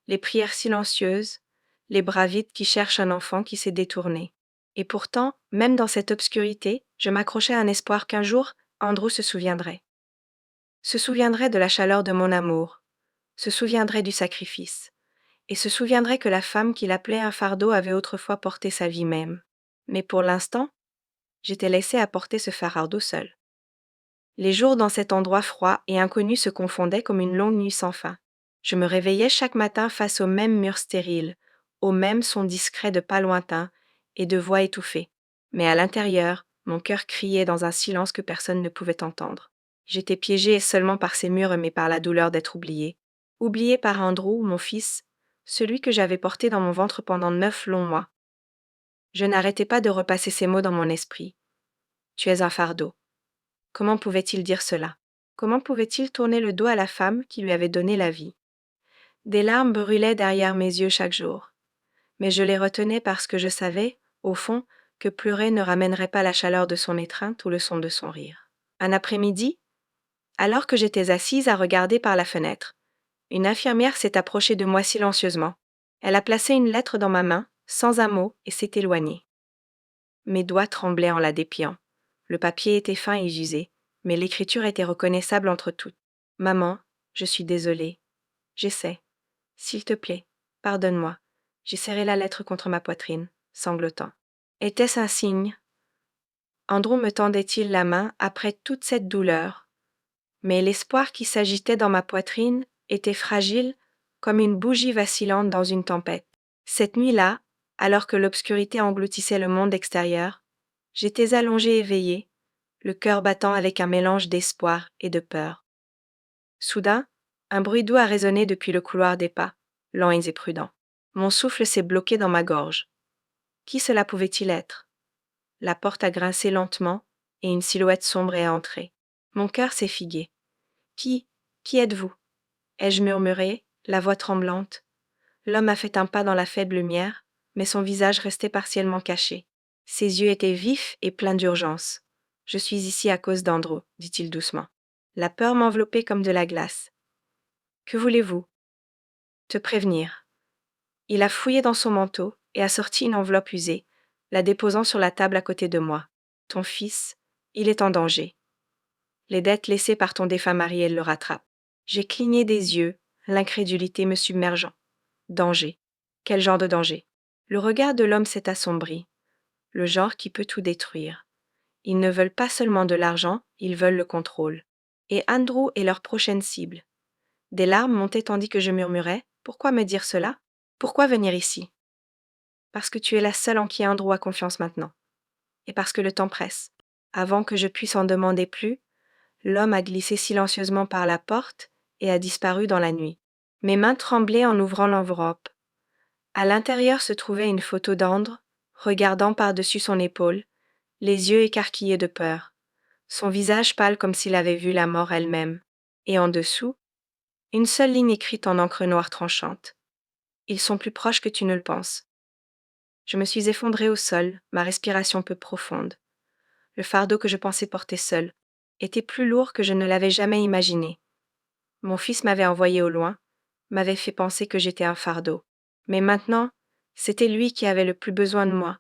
les prières silencieuses, les bras vides qui cherchent un enfant qui s'est détourné. Et pourtant, même dans cette obscurité, je m'accrochais à un espoir qu'un jour, Andrew se souviendrait. Se souviendrait de la chaleur de mon amour, se souviendrait du sacrifice, et se souviendrait que la femme qu'il appelait un fardeau avait autrefois porté sa vie même. Mais pour l'instant, j'étais laissée à porter ce fardeau seul. Les jours dans cet endroit froid et inconnu se confondaient comme une longue nuit sans fin. Je me réveillais chaque matin face au même mur stérile, au même son discret de pas lointains et de voix étouffées. Mais à l'intérieur, mon cœur criait dans un silence que personne ne pouvait entendre. J'étais piégée seulement par ces murs mais par la douleur d'être oubliée. Oubliée par Andrew, mon fils, celui que j'avais porté dans mon ventre pendant 9 longs mois. Je n'arrêtais pas de repasser ces mots dans mon esprit. Tu es un fardeau. Comment pouvait-il dire cela? Comment pouvait-il tourner le dos à la femme qui lui avait donné la vie? Des larmes brûlaient derrière mes yeux chaque jour. Mais je les retenais parce que je savais, au fond, que pleurer ne ramènerait pas la chaleur de son étreinte ou le son de son rire. Un après-midi, alors que j'étais assise à regarder par la fenêtre, une infirmière s'est approchée de moi silencieusement. Elle a placé une lettre dans ma main, sans un mot, et s'est éloignée. Mes doigts tremblaient en la dépliant. Le papier était fin et usé, mais l'écriture était reconnaissable entre toutes. Maman, je suis désolée. J'essaie. S'il te plaît, pardonne-moi. J'ai serré la lettre contre ma poitrine, sanglotant. Était-ce un signe? Andrew me tendait-il la main après toute cette douleur? Mais l'espoir qui s'agitait dans ma poitrine était fragile comme une bougie vacillante dans une tempête. Cette nuit-là, alors que l'obscurité engloutissait le monde extérieur, j'étais allongée éveillée, le cœur battant avec un mélange d'espoir et de peur. Soudain, un bruit doux a résonné depuis le couloir des pas, lents et prudents. Mon souffle s'est bloqué dans ma gorge. Qui cela pouvait-il être? La porte a grincé lentement et une silhouette sombre est entrée. Mon cœur s'est figué. Qui êtes-vous? Ai-je murmuré, la voix tremblante. L'homme a fait un pas dans la faible lumière, mais son visage restait partiellement caché. Ses yeux étaient vifs et pleins d'urgence. Je suis ici à cause d'Andrew, dit-il doucement. La peur m'enveloppait comme de la glace. Que voulez-vous? Te prévenir. Il a fouillé dans son manteau et a sorti une enveloppe usée, la déposant sur la table à côté de moi. Ton fils, il est en danger. Les dettes laissées par ton défunt mari, elle le rattrape. J'ai cligné des yeux, l'incrédulité me submergeant. Danger. Quel genre de danger? Le regard de l'homme s'est assombri. Le genre qui peut tout détruire. Ils ne veulent pas seulement de l'argent, ils veulent le contrôle. Et Andrew est leur prochaine cible. Des larmes montaient tandis que je murmurais. Pourquoi me dire cela? Pourquoi venir ici? Parce que tu es la seule en qui Andrew a confiance maintenant. Et parce que le temps presse. Avant que je puisse en demander plus, l'homme a glissé silencieusement par la porte et a disparu dans la nuit. Mes mains tremblaient en ouvrant l'enveloppe. À l'intérieur se trouvait une photo d'Andrew, regardant par-dessus son épaule, les yeux écarquillés de peur, son visage pâle comme s'il avait vu la mort elle-même, et en dessous, une seule ligne écrite en encre noire tranchante. Ils sont plus proches que tu ne le penses. Je me suis effondrée au sol, ma respiration peu profonde. Le fardeau que je pensais porter seul était plus lourd que je ne l'avais jamais imaginé. Mon fils m'avait envoyé au loin, m'avait fait penser que j'étais un fardeau. Mais maintenant, c'était lui qui avait le plus besoin de moi.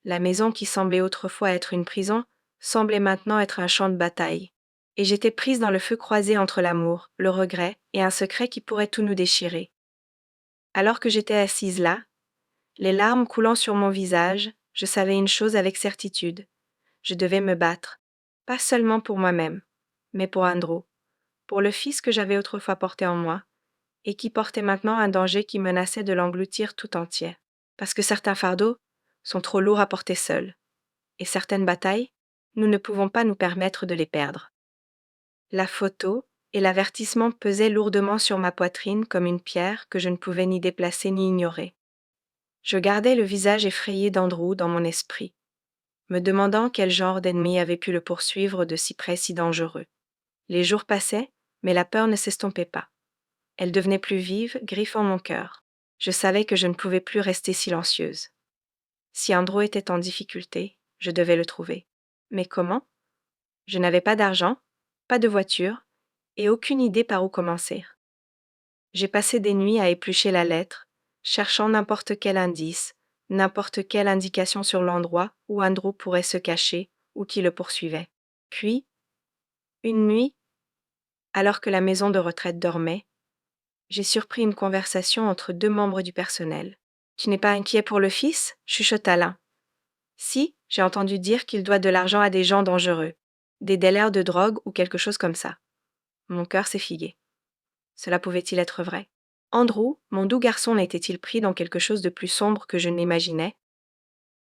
La maison qui semblait autrefois être une prison semblait maintenant être un champ de bataille. Et j'étais prise dans le feu croisé entre l'amour, le regret et un secret qui pourrait tout nous déchirer. Alors que j'étais assise là, les larmes coulant sur mon visage, je savais une chose avec certitude. Je devais me battre, pas seulement pour moi-même, mais pour Andrew, pour le fils que j'avais autrefois porté en moi, et qui portait maintenant un danger qui menaçait de l'engloutir tout entier. Parce que certains fardeaux sont trop lourds à porter seuls, et certaines batailles, nous ne pouvons pas nous permettre de les perdre. La photo, et l'avertissement pesait lourdement sur ma poitrine comme une pierre que je ne pouvais ni déplacer ni ignorer. Je gardais le visage effrayé d'Andrew dans mon esprit, me demandant quel genre d'ennemi avait pu le poursuivre de si près si dangereux. Les jours passaient, mais la peur ne s'estompait pas. Elle devenait plus vive, griffant mon cœur. Je savais que je ne pouvais plus rester silencieuse. Si Andrew était en difficulté, je devais le trouver. Mais comment? Je n'avais pas d'argent, pas de voiture, et aucune idée par où commencer. J'ai passé des nuits à éplucher la lettre, cherchant n'importe quel indice, n'importe quelle indication sur l'endroit où Andrew pourrait se cacher ou qui le poursuivait. Puis, une nuit, alors que la maison de retraite dormait, j'ai surpris une conversation entre deux membres du personnel. Tu n'es pas inquiet pour le fils? Chuchota l'un. Si, j'ai entendu dire qu'il doit de l'argent à des gens dangereux, des dealers de drogue ou quelque chose comme ça. Mon cœur s'est figué. Cela pouvait-il être vrai? Andrew, mon doux garçon, n'était-il pris dans quelque chose de plus sombre que je n'imaginais?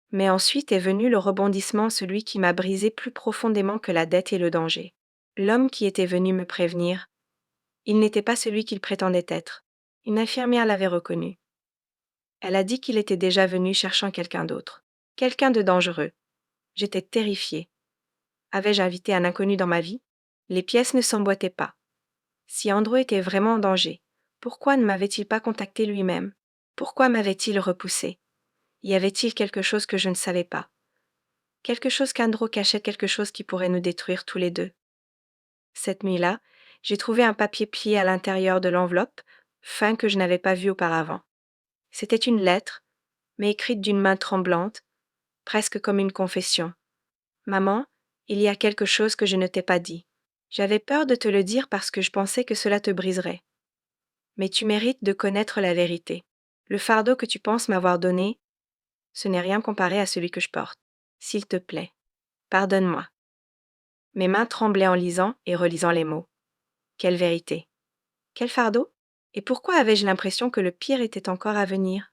Mais ensuite est venu le rebondissement, celui qui m'a brisé plus profondément que la dette et le danger. L'homme qui était venu me prévenir, il n'était pas celui qu'il prétendait être. Une infirmière l'avait reconnu. Elle a dit qu'il était déjà venu cherchant quelqu'un d'autre. Quelqu'un de dangereux. J'étais terrifiée. Avais-je invité un inconnu dans ma vie? Les pièces ne s'emboîtaient pas. Si Andrew était vraiment en danger, pourquoi ne m'avait-il pas contacté lui-même? Pourquoi m'avait-il repoussé? Y avait-il quelque chose que je ne savais pas? Quelque chose qu'Andrew cachait, quelque chose qui pourrait nous détruire tous les deux. Cette nuit-là, j'ai trouvé un papier plié à l'intérieur de l'enveloppe, fin que je n'avais pas vu auparavant. C'était une lettre, mais écrite d'une main tremblante, presque comme une confession. Maman, il y a quelque chose que je ne t'ai pas dit. J'avais peur de te le dire parce que je pensais que cela te briserait. Mais tu mérites de connaître la vérité. Le fardeau que tu penses m'avoir donné, ce n'est rien comparé à celui que je porte. S'il te plaît, pardonne-moi. Mes mains tremblaient en lisant et relisant les mots. Quelle vérité? Quel fardeau? Et pourquoi avais-je l'impression que le pire était encore à venir?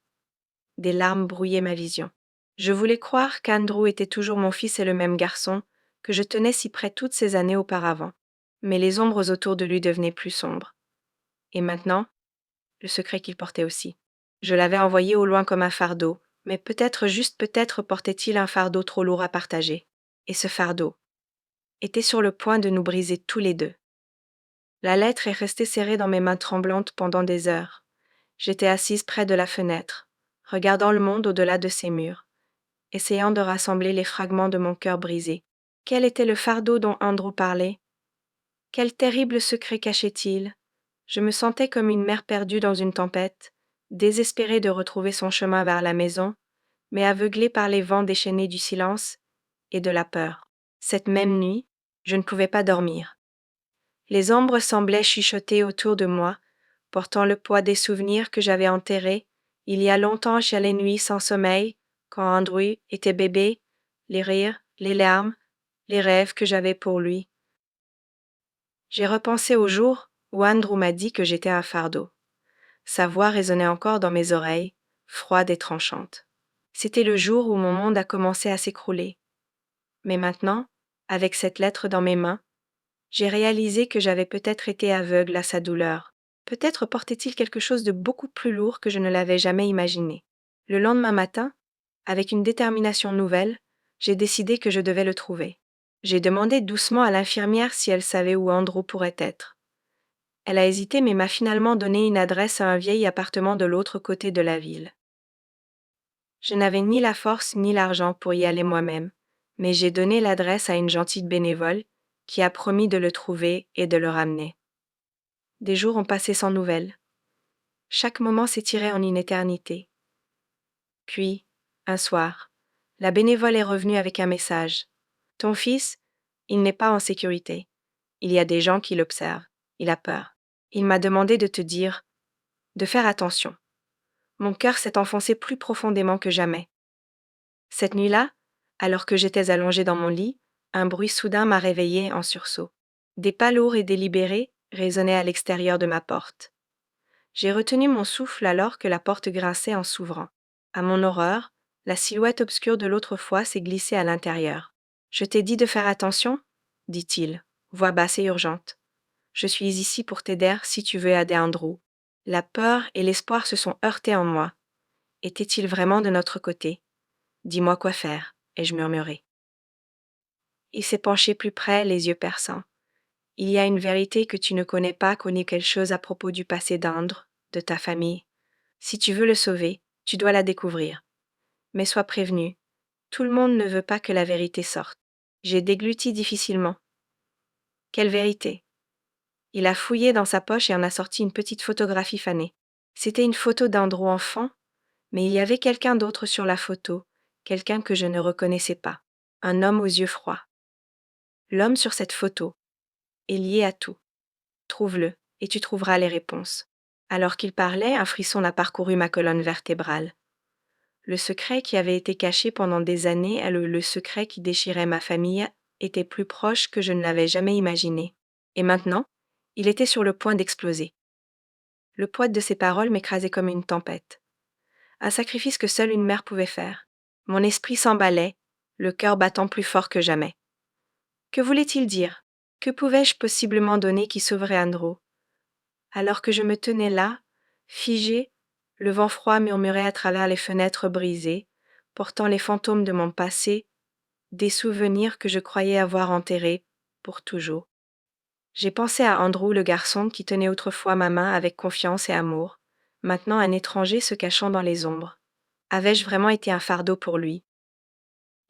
Des larmes brouillaient ma vision. Je voulais croire qu'Andrew était toujours mon fils et le même garçon, que je tenais si près toutes ces années auparavant. Mais les ombres autour de lui devenaient plus sombres. Et maintenant, le secret qu'il portait aussi. Je l'avais envoyé au loin comme un fardeau, mais peut-être, juste peut-être, portait-il un fardeau trop lourd à partager. Et ce fardeau était sur le point de nous briser tous les deux. La lettre est restée serrée dans mes mains tremblantes pendant des heures. J'étais assise près de la fenêtre, regardant le monde au-delà de ses murs, essayant de rassembler les fragments de mon cœur brisé. Quel était le fardeau dont Andrew parlait? Quel terrible secret cachait-il? Je me sentais comme une mère perdue dans une tempête, désespérée de retrouver son chemin vers la maison, mais aveuglée par les vents déchaînés du silence et de la peur. Cette même nuit, je ne pouvais pas dormir. Les ombres semblaient chuchoter autour de moi, portant le poids des souvenirs que j'avais enterrés il y a longtemps chez les nuits sans sommeil, quand Andrew était bébé, les rires, les larmes, les rêves que j'avais pour lui. J'ai repensé au jour où Andrew m'a dit que j'étais un fardeau. Sa voix résonnait encore dans mes oreilles, froide et tranchante. C'était le jour où mon monde a commencé à s'écrouler. Mais maintenant, avec cette lettre dans mes mains, j'ai réalisé que j'avais peut-être été aveugle à sa douleur. Peut-être portait-il quelque chose de beaucoup plus lourd que je ne l'avais jamais imaginé. Le lendemain matin, avec une détermination nouvelle, j'ai décidé que je devais le trouver. J'ai demandé doucement à l'infirmière si elle savait où Andrew pourrait être. Elle a hésité mais m'a finalement donné une adresse à un vieil appartement de l'autre côté de la ville. Je n'avais ni la force ni l'argent pour y aller moi-même, mais j'ai donné l'adresse à une gentille bénévole qui a promis de le trouver et de le ramener. Des jours ont passé sans nouvelles. Chaque moment s'étirait en une éternité. Puis, un soir, la bénévole est revenue avec un message. Ton fils, il n'est pas en sécurité. Il y a des gens qui l'observent. Il a peur. Il m'a demandé de te dire de faire attention. Mon cœur s'est enfoncé plus profondément que jamais. Cette nuit-là, alors que j'étais allongée dans mon lit, un bruit soudain m'a réveillée en sursaut. Des pas lourds et délibérés résonnaient à l'extérieur de ma porte. J'ai retenu mon souffle alors que la porte grinçait en s'ouvrant. À mon horreur, la silhouette obscure de l'autre fois s'est glissée à l'intérieur. « Je t'ai dit de faire attention » dit-il, voix basse et urgente. Je suis ici pour t'aider si tu veux aider Andrew. La peur et l'espoir se sont heurtés en moi. Était-il vraiment de notre côté? Dis-moi quoi faire, ai-je murmuré. Il s'est penché plus près, les yeux perçants. Il y a une vérité que tu ne connais pas, connais quelque chose à propos du passé d'Andre, de ta famille. Si tu veux le sauver, tu dois la découvrir. Mais sois prévenu, tout le monde ne veut pas que la vérité sorte. J'ai dégluti difficilement. Quelle vérité? Il a fouillé dans sa poche et en a sorti une petite photographie fanée. C'était une photo d'Andrew enfant, mais il y avait quelqu'un d'autre sur la photo, quelqu'un que je ne reconnaissais pas. Un homme aux yeux froids. L'homme sur cette photo est lié à tout. Trouve-le, et tu trouveras les réponses. Alors qu'il parlait, un frisson a parcouru ma colonne vertébrale. Le secret qui avait été caché pendant des années, le secret qui déchirait ma famille, était plus proche que je ne l'avais jamais imaginé. Et maintenant, il était sur le point d'exploser. Le poids de ses paroles m'écrasait comme une tempête. Un sacrifice que seule une mère pouvait faire. Mon esprit s'emballait, le cœur battant plus fort que jamais. Que voulait-il dire? Que pouvais-je possiblement donner qui sauverait Andrew? Alors que je me tenais là, figée, le vent froid murmurait à travers les fenêtres brisées, portant les fantômes de mon passé, des souvenirs que je croyais avoir enterrés pour toujours. J'ai pensé à Andrew, le garçon qui tenait autrefois ma main avec confiance et amour, maintenant un étranger se cachant dans les ombres. Avais-je vraiment été un fardeau pour lui?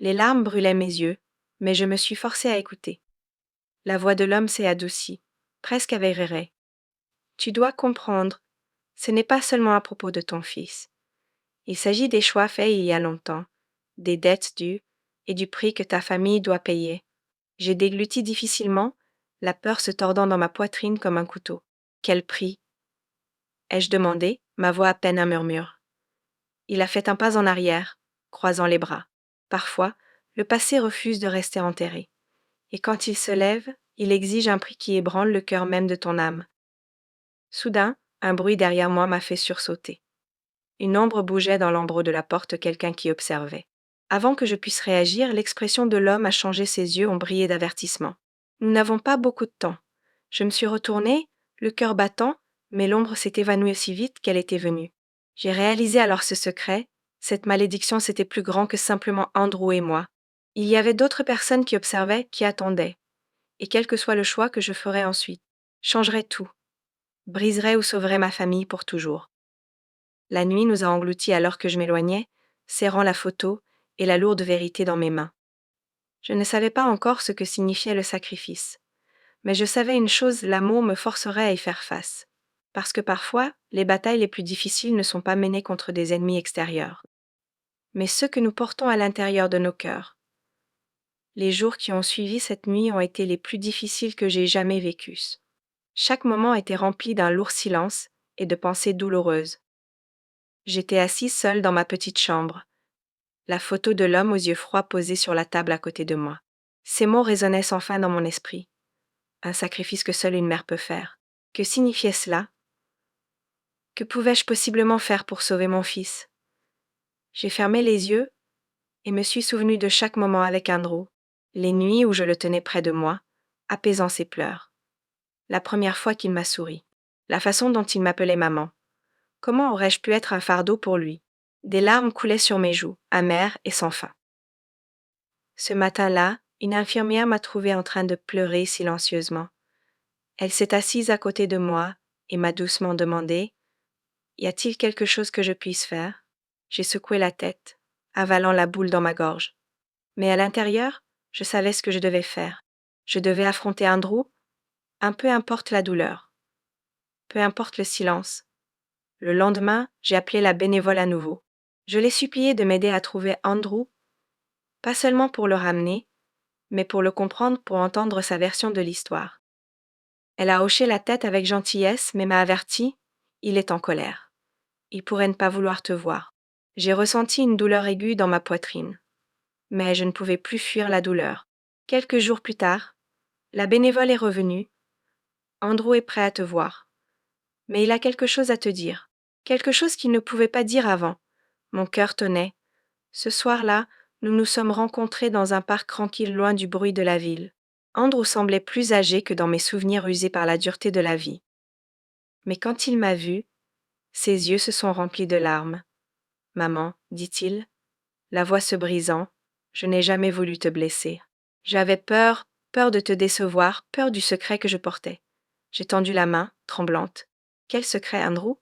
Les larmes brûlaient mes yeux, mais je me suis forcée à écouter. La voix de l'homme s'est adoucie, presque avec regret. Tu dois comprendre, ce n'est pas seulement à propos de ton fils. Il s'agit des choix faits il y a longtemps, des dettes dues et du prix que ta famille doit payer. J'ai dégluti difficilement, la peur se tordant dans ma poitrine comme un couteau. Quel prix? Ai-je demandé, ma voix à peine un murmure. Il a fait un pas en arrière, croisant les bras. Parfois, le passé refuse de rester enterré. Et quand il se lève, il exige un prix qui ébranle le cœur même de ton âme. Soudain, un bruit derrière moi m'a fait sursauter. Une ombre bougeait dans l'embroi de la porte, quelqu'un qui observait. Avant que je puisse réagir, l'expression de l'homme a changé, ses yeux ont brillé d'avertissement. Nous n'avons pas beaucoup de temps. Je me suis retournée, le cœur battant, mais l'ombre s'est évanouie aussi vite qu'elle était venue. J'ai réalisé alors ce secret, cette malédiction c'était plus grand que simplement Andrew et moi. Il y avait d'autres personnes qui observaient, qui attendaient. Et quel que soit le choix que je ferais ensuite, changerais tout, briserais ou sauverais ma famille pour toujours. La nuit nous a engloutis alors que je m'éloignais, serrant la photo et la lourde vérité dans mes mains. Je ne savais pas encore ce que signifiait le sacrifice. Mais je savais une chose, l'amour me forcerait à y faire face. Parce que parfois, les batailles les plus difficiles ne sont pas menées contre des ennemis extérieurs, mais ceux que nous portons à l'intérieur de nos cœurs. Les jours qui ont suivi cette nuit ont été les plus difficiles que j'ai jamais vécus. Chaque moment était rempli d'un lourd silence et de pensées douloureuses. J'étais assise seule dans ma petite chambre, la photo de l'homme aux yeux froids posée sur la table à côté de moi. Ces mots résonnaient sans fin dans mon esprit. Un sacrifice que seule une mère peut faire. Que signifiait cela? Que pouvais-je possiblement faire pour sauver mon fils? J'ai fermé les yeux et me suis souvenu de chaque moment avec Andrew, les nuits où je le tenais près de moi, apaisant ses pleurs. La première fois qu'il m'a souri. La façon dont il m'appelait maman. Comment aurais-je pu être un fardeau pour lui? Des larmes coulaient sur mes joues, amères et sans fin. Ce matin-là, une infirmière m'a trouvé en train de pleurer silencieusement. Elle s'est assise à côté de moi et m'a doucement demandé: y a-t-il quelque chose que je puisse faire? J'ai secoué la tête, avalant la boule dans ma gorge. Mais à l'intérieur, je savais ce que je devais faire. Je devais affronter Andrew, un peu importe la douleur, peu importe le silence. Le lendemain, j'ai appelé la bénévole à nouveau. Je l'ai suppliée de m'aider à trouver Andrew, pas seulement pour le ramener, mais pour le comprendre, pour entendre sa version de l'histoire. Elle a hoché la tête avec gentillesse, mais m'a averti: il est en colère. Il pourrait ne pas vouloir te voir. J'ai ressenti une douleur aiguë dans ma poitrine. Mais je ne pouvais plus fuir la douleur. Quelques jours plus tard, la bénévole est revenue. Andrew est prêt à te voir. Mais il a quelque chose à te dire. Quelque chose qu'il ne pouvait pas dire avant. Mon cœur tonnait. Ce soir-là, nous nous sommes rencontrés dans un parc tranquille loin du bruit de la ville. Andrew semblait plus âgé que dans mes souvenirs usés par la dureté de la vie. Mais quand il m'a vue, ses yeux se sont remplis de larmes. Maman, dit-il, la voix se brisant, je n'ai jamais voulu te blesser. J'avais peur, peur de te décevoir, peur du secret que je portais. J'ai tendu la main, tremblante. Quel secret, Andrew?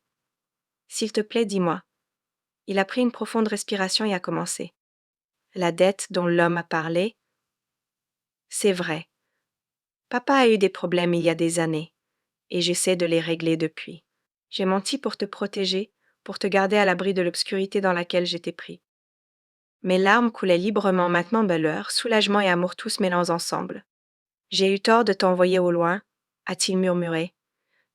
S'il te plaît, dis-moi. Il a pris une profonde respiration et a commencé. La dette dont l'homme a parlé, c'est vrai. Papa a eu des problèmes il y a des années, et j'essaie de les régler depuis. J'ai menti pour te protéger, pour te garder à l'abri de l'obscurité dans laquelle j'étais pris. Mes larmes coulaient librement maintenant malheur, soulagement et amour tous mélangés ensemble. J'ai eu tort de t'envoyer au loin, a-t-il murmuré.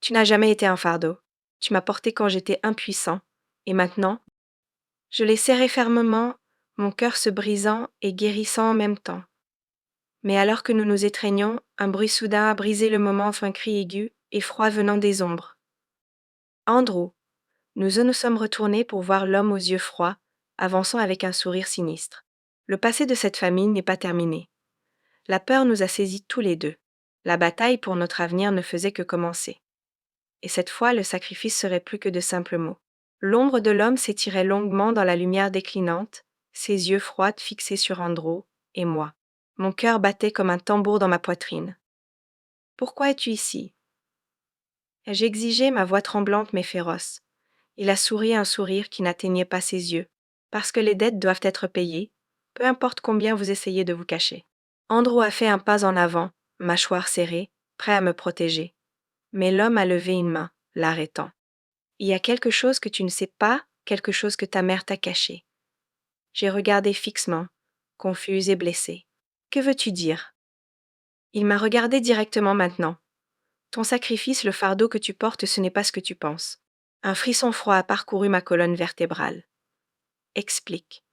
Tu n'as jamais été un fardeau. Tu m'as porté quand j'étais impuissant. Et maintenant? Je l'ai serré fermement, mon cœur se brisant et guérissant en même temps. Mais alors que nous nous étreignions, un bruit soudain a brisé le moment entre un cri aigu et froid venant des ombres. Andrew, nous sommes retournés pour voir l'homme aux yeux froids, avançant avec un sourire sinistre. Le passé de cette famille n'est pas terminé. La peur nous a saisis tous les deux. La bataille pour notre avenir ne faisait que commencer. Et cette fois, le sacrifice serait plus que de simples mots. L'ombre de l'homme s'étirait longuement dans la lumière déclinante, ses yeux froids fixés sur Andrew et moi. Mon cœur battait comme un tambour dans ma poitrine. Pourquoi es-tu ici? Ai-je exigé, ma voix tremblante mais féroce. Il a souri un sourire qui n'atteignait pas ses yeux. Parce que les dettes doivent être payées, peu importe combien vous essayez de vous cacher. Andrew a fait un pas en avant, mâchoire serrée, prêt à me protéger. Mais l'homme a levé une main, l'arrêtant. Il y a quelque chose que tu ne sais pas, quelque chose que ta mère t'a caché. J'ai regardé fixement, confuse et blessée. Que veux-tu dire? Il m'a regardé directement maintenant. Ton sacrifice, le fardeau que tu portes, ce n'est pas ce que tu penses. Un frisson froid a parcouru ma colonne vertébrale. Explique.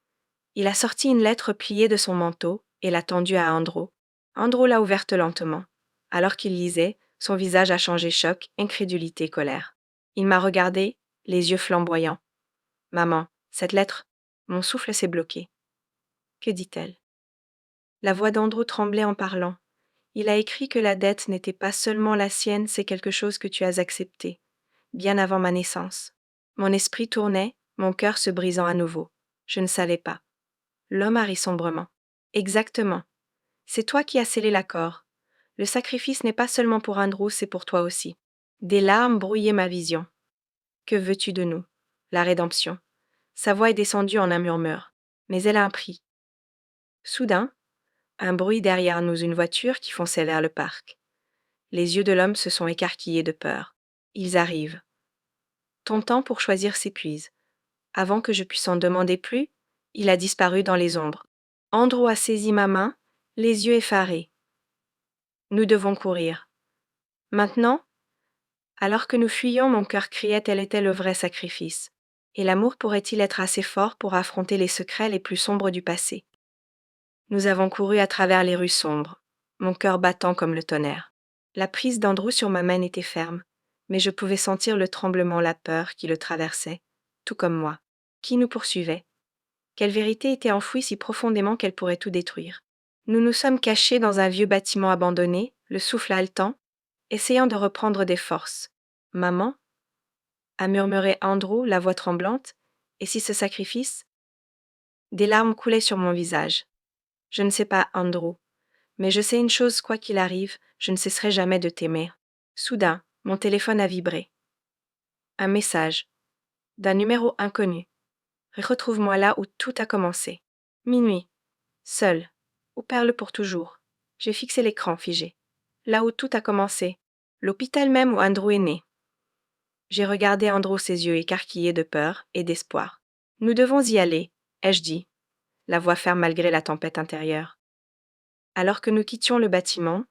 Il a sorti une lettre pliée de son manteau et l'a tendue à Andrew. Andrew l'a ouverte lentement. Alors qu'il lisait, son visage a changé choc, incrédulité, colère. Il m'a regardé, les yeux flamboyants. Maman, cette lettre, mon souffle s'est bloqué. Que dit-elle? La voix d'Andrew tremblait en parlant. Il a écrit que la dette n'était pas seulement la sienne, c'est quelque chose que tu as accepté, bien avant ma naissance. Mon esprit tournait, mon cœur se brisant à nouveau. Je ne savais pas. L'homme a ri sombrement. Exactement. C'est toi qui as scellé l'accord. Le sacrifice n'est pas seulement pour Andrew, c'est pour toi aussi. Des larmes brouillaient ma vision. Que veux-tu de nous? La rédemption. Sa voix est descendue en un murmure. Mais elle a un prix. Soudain, un bruit derrière nous, une voiture qui fonçait vers le parc. Les yeux de l'homme se sont écarquillés de peur. Ils arrivent. Ton temps pour choisir s'épuise. Avant que je puisse en demander plus, il a disparu dans les ombres. Andrew a saisi ma main, les yeux effarés. Nous devons courir. Maintenant? Alors que nous fuyions, mon cœur criait tel était le vrai sacrifice. Et l'amour pourrait-il être assez fort pour affronter les secrets les plus sombres du passé? Nous avons couru à travers les rues sombres, mon cœur battant comme le tonnerre. La prise d'Andrew sur ma main était ferme, mais je pouvais sentir le tremblement, la peur qui le traversait, tout comme moi. Qui nous poursuivait? Quelle vérité était enfouie si profondément qu'elle pourrait tout détruire? Nous nous sommes cachés dans un vieux bâtiment abandonné, le souffle haletant, essayant de reprendre des forces. Maman? A murmuré Andrew, la voix tremblante. Et si ce sacrifice? Des larmes coulaient sur mon visage. Je ne sais pas, Andrew, mais je sais une chose, quoi qu'il arrive, je ne cesserai jamais de t'aimer. Soudain, mon téléphone a vibré. Un message. D'un numéro inconnu. Retrouve-moi là où tout a commencé. Minuit. Seul. Ou perle pour toujours. J'ai fixé l'écran figé. Là où tout a commencé. L'hôpital même où Andrew est né. J'ai regardé Andrew, ses yeux écarquillés de peur et d'espoir. Nous devons y aller, ai-je dit, la voix ferme malgré la tempête intérieure. Alors que nous quittions le bâtiment,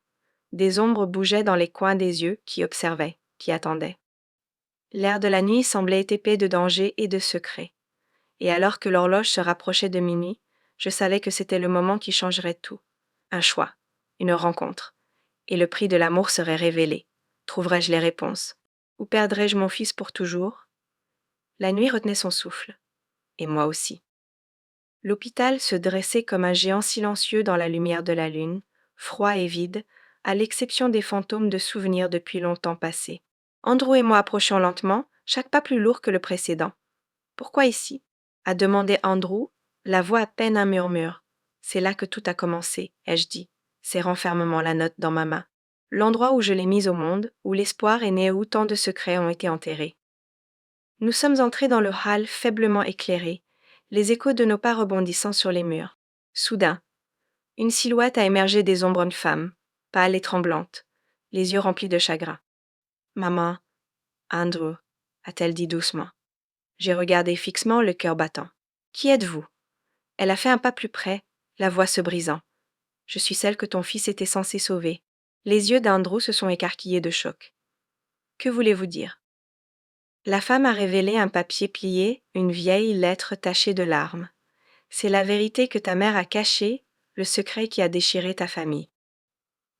des ombres bougeaient dans les coins des yeux qui observaient, qui attendaient. L'air de la nuit semblait épais de danger et de secret. Et alors que l'horloge se rapprochait de minuit, je savais que c'était le moment qui changerait tout. Un choix, une rencontre. Et le prix de l'amour serait révélé. Trouverais-je les réponses? Ou perdrais-je mon fils pour toujours? La nuit retenait son souffle. Et moi aussi. L'hôpital se dressait comme un géant silencieux dans la lumière de la lune, froid et vide, à l'exception des fantômes de souvenirs depuis longtemps passés. Andrew et moi approchions lentement, chaque pas plus lourd que le précédent. Pourquoi ici? A demandé Andrew, la voix à peine un murmure. C'est là que tout a commencé, ai-je dit, serrant fermement la note dans ma main. L'endroit où je l'ai mise au monde, où l'espoir est né et où tant de secrets ont été enterrés. Nous sommes entrés dans le hall faiblement éclairé, les échos de nos pas rebondissant sur les murs. Soudain, une silhouette a émergé des ombres d'une femme, pâle et tremblante, les yeux remplis de chagrin. Maman, Andrew, a-t-elle dit doucement. J'ai regardé fixement, le cœur battant. Qui êtes-vous? Elle a fait un pas plus près, la voix se brisant. Je suis celle que ton fils était censé sauver. Les yeux d'Andrew se sont écarquillés de choc. Que voulez-vous dire? La femme a révélé un papier plié, une vieille lettre tachée de larmes. C'est la vérité que ta mère a cachée, le secret qui a déchiré ta famille.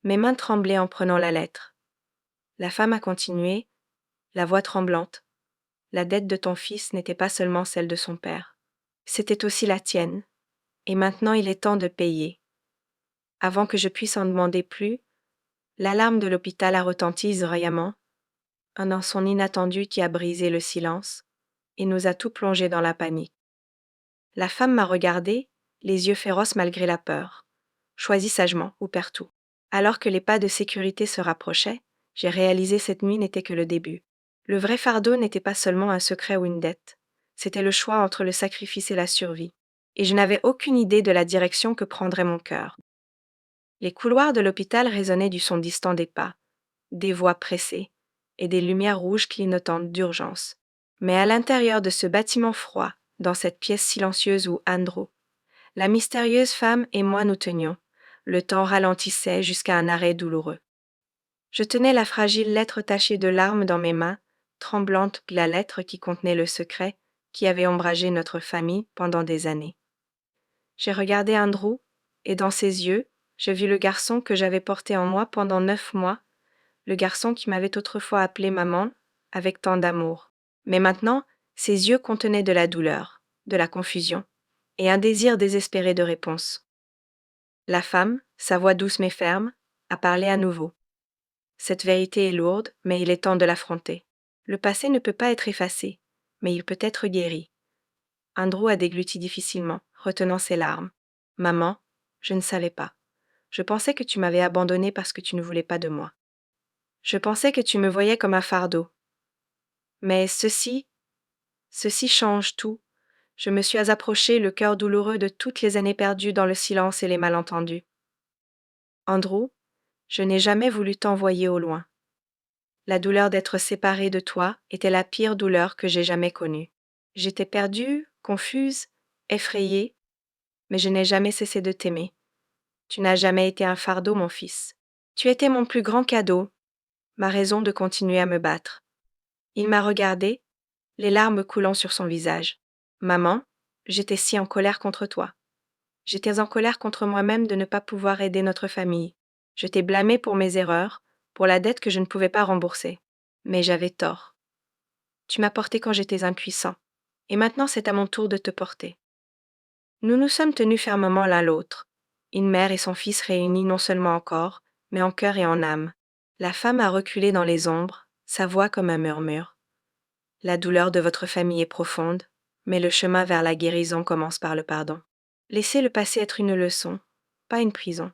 Mes mains tremblaient en prenant la lettre. La femme a continué, la voix tremblante. La dette de ton fils n'était pas seulement celle de son père. C'était aussi la tienne. Et maintenant il est temps de payer. Avant que je puisse en demander plus, l'alarme de l'hôpital a retenti israillamment, un son inattendu qui a brisé le silence et nous a tout plongés dans la panique. La femme m'a regardé, les yeux féroces malgré la peur. Choisis sagement ou perds tout. Alors que les pas de sécurité se rapprochaient, j'ai réalisé cette nuit n'était que le début. Le vrai fardeau n'était pas seulement un secret ou une dette, c'était le choix entre le sacrifice et la survie. Et je n'avais aucune idée de la direction que prendrait mon cœur. Les couloirs de l'hôpital résonnaient du son distant des pas, des voix pressées et des lumières rouges clignotantes d'urgence. Mais à l'intérieur de ce bâtiment froid, dans cette pièce silencieuse où Andrew, la mystérieuse femme et moi nous tenions, le temps ralentissait jusqu'à un arrêt douloureux. Je tenais la fragile lettre tachée de larmes dans mes mains, tremblante la lettre qui contenait le secret qui avait ombragé notre famille pendant des années. J'ai regardé Andrew, et dans ses yeux, je vis le garçon que j'avais porté en moi pendant 9 mois, le garçon qui m'avait autrefois appelé maman, avec tant d'amour. Mais maintenant, ses yeux contenaient de la douleur, de la confusion, et un désir désespéré de réponse. La femme, sa voix douce mais ferme, a parlé à nouveau. Cette vérité est lourde, mais il est temps de l'affronter. Le passé ne peut pas être effacé, mais il peut être guéri. Andrew a dégluti difficilement, retenant ses larmes. Maman, je ne savais pas. Je pensais que tu m'avais abandonnée parce que tu ne voulais pas de moi. Je pensais que tu me voyais comme un fardeau. Mais ceci change tout. Je me suis approché, le cœur douloureux de toutes les années perdues dans le silence et les malentendus. Andrew, je n'ai jamais voulu t'envoyer au loin. La douleur d'être séparée de toi était la pire douleur que j'ai jamais connue. J'étais perdue, confuse, effrayée, mais je n'ai jamais cessé de t'aimer. Tu n'as jamais été un fardeau, mon fils. Tu étais mon plus grand cadeau, ma raison de continuer à me battre. Il m'a regardé, les larmes coulant sur son visage. Maman, j'étais si en colère contre toi. J'étais en colère contre moi-même de ne pas pouvoir aider notre famille. Je t'ai blâmé pour mes erreurs, pour la dette que je ne pouvais pas rembourser. Mais j'avais tort. Tu m'as porté quand j'étais impuissant, et maintenant c'est à mon tour de te porter. Nous nous sommes tenus fermement l'un l'autre, une mère et son fils réunis non seulement en corps, mais en cœur et en âme. La femme a reculé dans les ombres, sa voix comme un murmure. La douleur de votre famille est profonde, mais le chemin vers la guérison commence par le pardon. Laissez le passé être une leçon, pas une prison.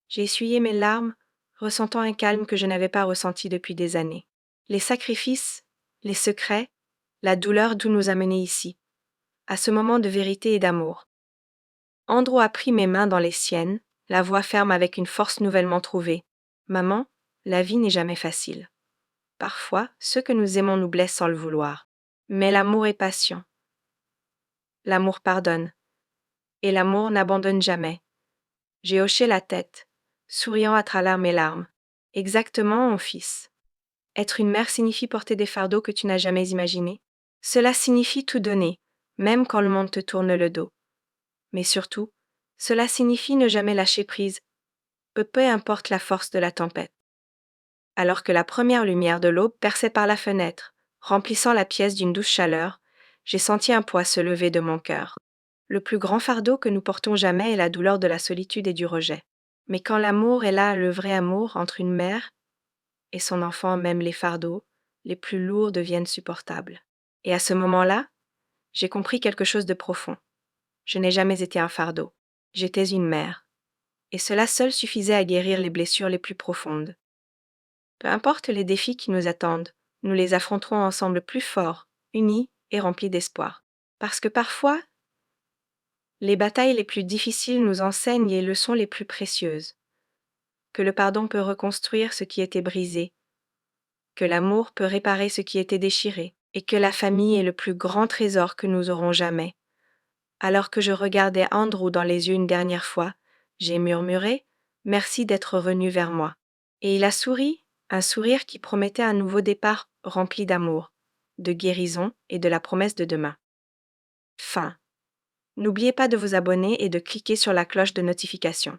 J'ai essuyé mes larmes, ressentant un calme que je n'avais pas ressenti depuis des années. Les sacrifices, les secrets, la douleur d'où nous a menés ici, à ce moment de vérité et d'amour. Andrew a pris mes mains dans les siennes, la voix ferme avec une force nouvellement trouvée. Maman, la vie n'est jamais facile. Parfois, ceux que nous aimons nous blessent sans le vouloir. Mais l'amour est patient. L'amour pardonne. Et l'amour n'abandonne jamais. J'ai hoché la tête, souriant à travers mes larmes. Exactement, mon fils. Être une mère signifie porter des fardeaux que tu n'as jamais imaginés. Cela signifie tout donner, même quand le monde te tourne le dos. Mais surtout, cela signifie ne jamais lâcher prise, peu importe la force de la tempête. Alors que la première lumière de l'aube perçait par la fenêtre, remplissant la pièce d'une douce chaleur, j'ai senti un poids se lever de mon cœur. Le plus grand fardeau que nous portons jamais est la douleur de la solitude et du rejet. Mais quand l'amour est là, le vrai amour entre une mère et son enfant, même les fardeaux les plus lourds deviennent supportables. Et à ce moment-là, j'ai compris quelque chose de profond. Je n'ai jamais été un fardeau. J'étais une mère. Et cela seul suffisait à guérir les blessures les plus profondes. Peu importe les défis qui nous attendent, nous les affronterons ensemble plus forts, unis et remplis d'espoir. Parce que parfois, les batailles les plus difficiles nous enseignent les leçons les plus précieuses. Que le pardon peut reconstruire ce qui était brisé, que l'amour peut réparer ce qui était déchiré, et que la famille est le plus grand trésor que nous aurons jamais. Alors que je regardais Andrew dans les yeux une dernière fois, j'ai murmuré « Merci d'être venu vers moi ». Et il a souri, un sourire qui promettait un nouveau départ rempli d'amour, de guérison et de la promesse de demain. Fin. N'oubliez pas de vous abonner et de cliquer sur la cloche de notification.